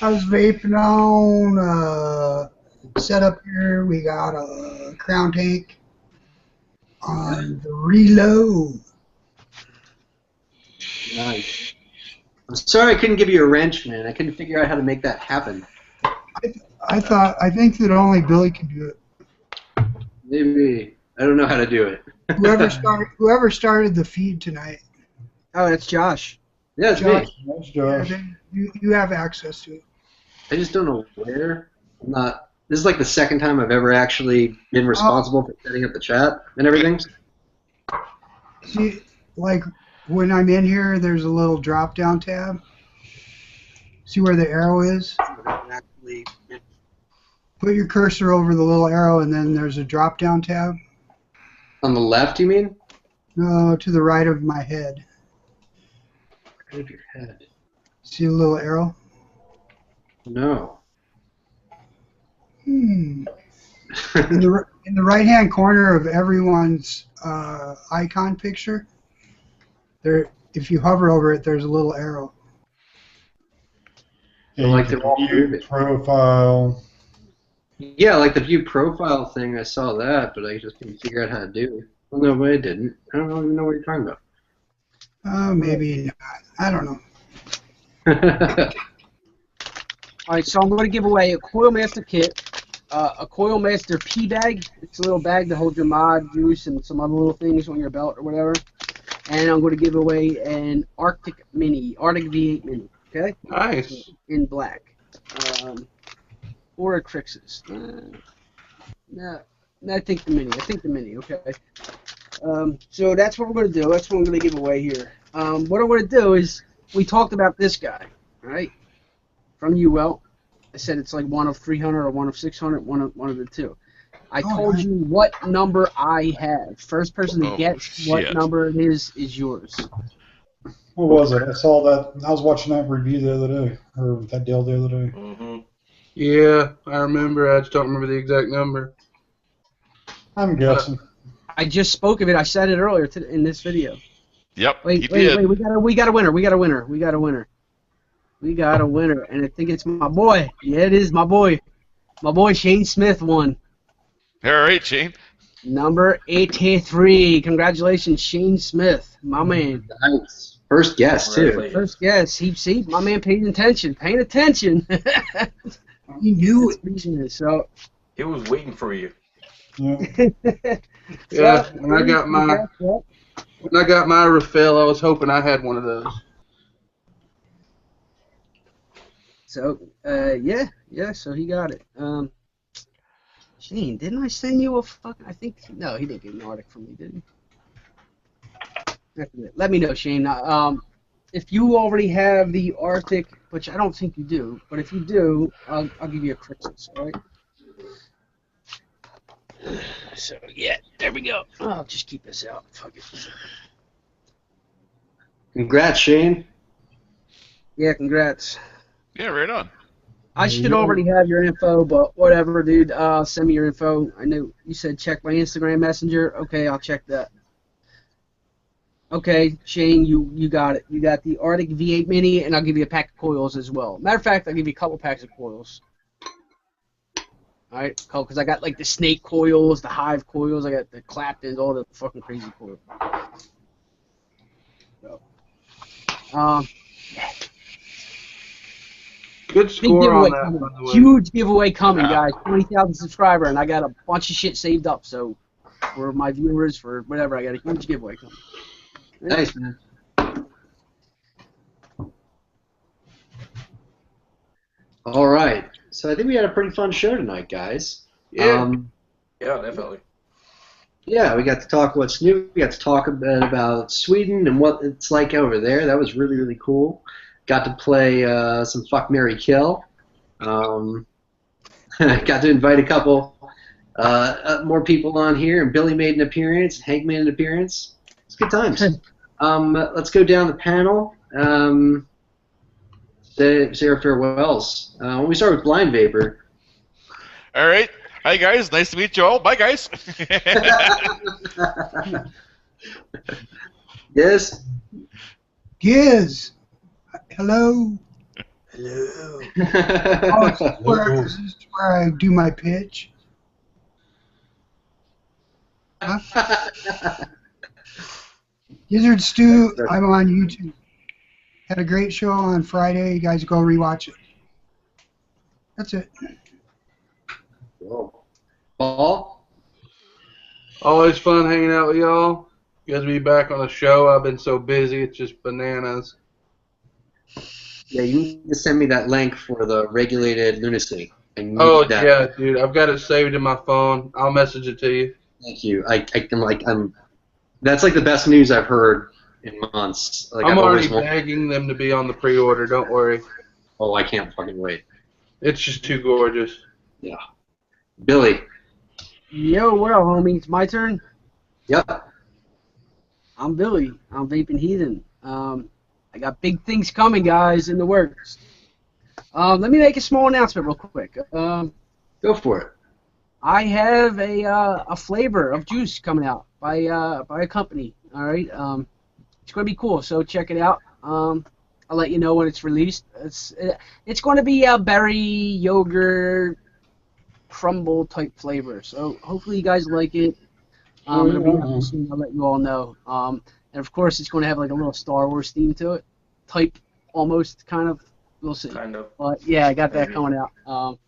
I was vaping on setup here. We got a Crown Tank on the Reload. Nice. I'm sorry I couldn't give you a wrench, man. I couldn't figure out how to make that happen. I think that only Billy can do it. Maybe. I don't know how to do it. Whoever started the feed tonight. Oh, that's Josh. Yeah, it's Josh. me. That's Josh. You have access to it. I just don't know where. This is like the second time I've ever actually been responsible for setting up the chat and everything. See, like when I'm in here, there's a little drop-down tab. See where the arrow is? Put your cursor over the little arrow, and then there's a drop-down tab. On the left, you mean? No, to the right of my head. Right of your head. See the little arrow? No. In the right-hand corner of everyone's icon picture, there, if you hover over it, there's a little arrow. Yeah, like the they're all view moving. profile. Yeah, like the view profile thing, I saw that, but I just couldn't figure out how to do it. Well, no, but I didn't. I don't even know what you're talking about. Maybe not. I don't know. All right, so I'm going to give away a Coil Master kit, a Coil Master pee bag. It's a little bag to hold your mod, juice, and some other little things on your belt or whatever. And I'm going to give away an Arctic V8 Mini. Okay? Nice. In black. Or a Trix's. No, I think the Mini. Okay. So that's what we're going to do. That's what I'm going to give away here. What I'm going to do is, we talked about this guy, right? From UL. I said it's like one of 300 or one of 600, one of the two. I told you what number I have. First person to guess what number it is yours. What was it? I saw that. I was watching that review the other day, or that deal the other day. Mm-hmm. Yeah, I remember. I just don't remember the exact number. I'm guessing. I just spoke of it. I said it earlier in this video. Yep, Wait. We got a winner. And I think it's my boy. Yeah, it is my boy. My boy Shane Smith won. All right, Shane. Number 83. Congratulations, Shane Smith, my man. Nice. First guess, too. First guess. See, my man paid attention. Paying attention. He knew it. So He was waiting for you. Yeah. Yeah, when I got my refill, I was hoping I had one of those. So, yeah, so he got it. Shane, didn't I send you a fucking... No, he didn't get an Arctic from me, did he? Let me know, Shane. If you already have the Arctic, which I don't think you do, but if you do, I'll give you a Christmas, all right? So, yeah, there we go. I'll just keep this out. Fuck it. Congrats, Shane. Yeah, congrats. Yeah, right on. I should already have your info, but whatever, dude. Send me your info. I know you said check my Instagram Messenger. Okay, I'll check that. Okay, Shane, you got it. You got the Arctic V8 Mini, and I'll give you a pack of coils as well. Matter of fact, I'll give you a couple packs of coils. All right, cool, because I got like the snake coils, the hive coils, I got the Claptons, all the fucking crazy coils. So, yeah. Good score on that, coming. by the way. Huge giveaway coming, guys. 20,000 subscriber, and I got a bunch of shit saved up. So for my viewers, for whatever, I got a huge giveaway coming. Nice, man. All right. So I think we had a pretty fun show tonight, guys. Yeah. Yeah, definitely. Yeah, we got to talk what's new. We got to talk a bit about Sweden and what it's like over there. That was really, really cool. Got to play some Fuck, Marry, Kill. Got to invite a couple more people on here, and Billy made an appearance, Hank made an appearance. It's good times. Let's go down the panel. Say our farewells. Why don't we start with Blind Vapor? All right. Hi, guys. Nice to meet you all. Bye, guys. Yes? Giz. Hello. Hello. This is where I do my pitch. Huh? Gizzard Stew, I'm on YouTube. Had a great show on Friday. You guys go rewatch it. That's it. Whoa. Paul? Always fun hanging out with y'all. You guys be back on the show. I've been so busy, it's just bananas. Yeah, you need to send me that link for the regulated lunacy. I need Oh that. yeah, dude, I've got it saved in my phone. I'll message it to you. Thank you. That's like the best news I've heard in months. Like, I'm I've already always begging them to be on the pre-order. Don't worry. Oh, I can't fucking wait. It's just too gorgeous. Yeah. Billy. Yo, what up, homie? It's my turn. Yep. I'm Billy. I'm Vapin Heathen. I got big things coming, guys, in the works. Let me make a small announcement real quick. Go for it. I have a flavor of juice coming out by a company. All right. It's going to be cool. So check it out. I'll let you know when it's released. It's going to be a berry yogurt crumble type flavor. So hopefully you guys like it. It'll be out soon. I'll let you all know. And of course, it's going to have like a little Star Wars theme to it, type almost kind of. We'll see. Kind of. But yeah, I got that coming out.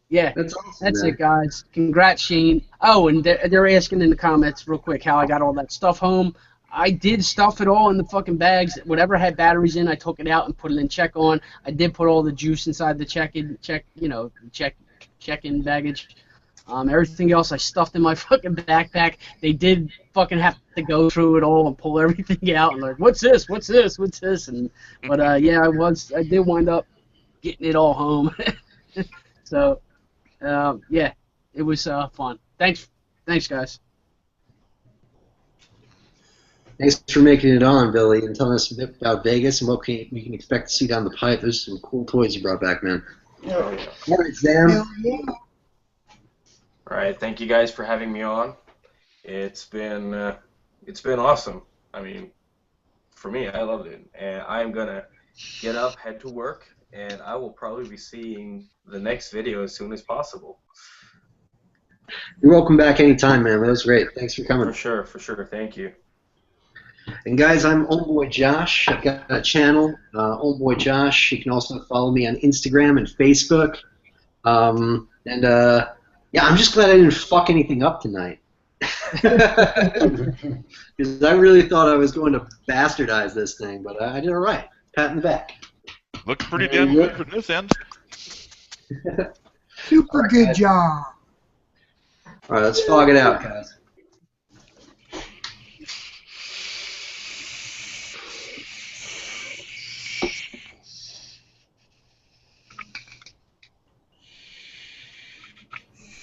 Yeah, That's awesome, that's man. it, guys. Congrats, Shane. Oh, and they're asking in the comments real quick how I got all that stuff home. I did stuff it all in the fucking bags. Whatever had batteries in, I took it out and put it in check-on. I did put all the juice inside the check-in baggage. Everything else I stuffed in my fucking backpack. They did fucking have to go through it all and pull everything out and like, what's this? What's this? What's this? And but yeah, I did wind up getting it all home. So yeah, it was fun. Thanks guys. Thanks for making it on, Billy, and telling us a bit about Vegas and what we can expect to see down the pipe. Those are some cool toys you brought back, man. Oh, yeah. All right, Sam. All right, thank you guys for having me on. It's been awesome. I mean, for me, I loved it, and I'm gonna get up, head to work, and I will probably be seeing the next video as soon as possible. You're welcome back anytime, man. That was great. Thanks for coming. For sure. Thank you. And guys, I'm OhmBoy Josh. I've got a channel, OhmBoy Josh. You can also follow me on Instagram and Facebook. Yeah, I'm just glad I didn't fuck anything up tonight. Because I really thought I was going to bastardize this thing, but I did all right. Pat in the back. Looks pretty damn good from this end. Super good job. All right, let's fog it out, guys.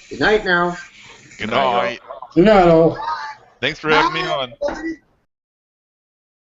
Good night now. Good night. Good night, all. Thanks for having me on.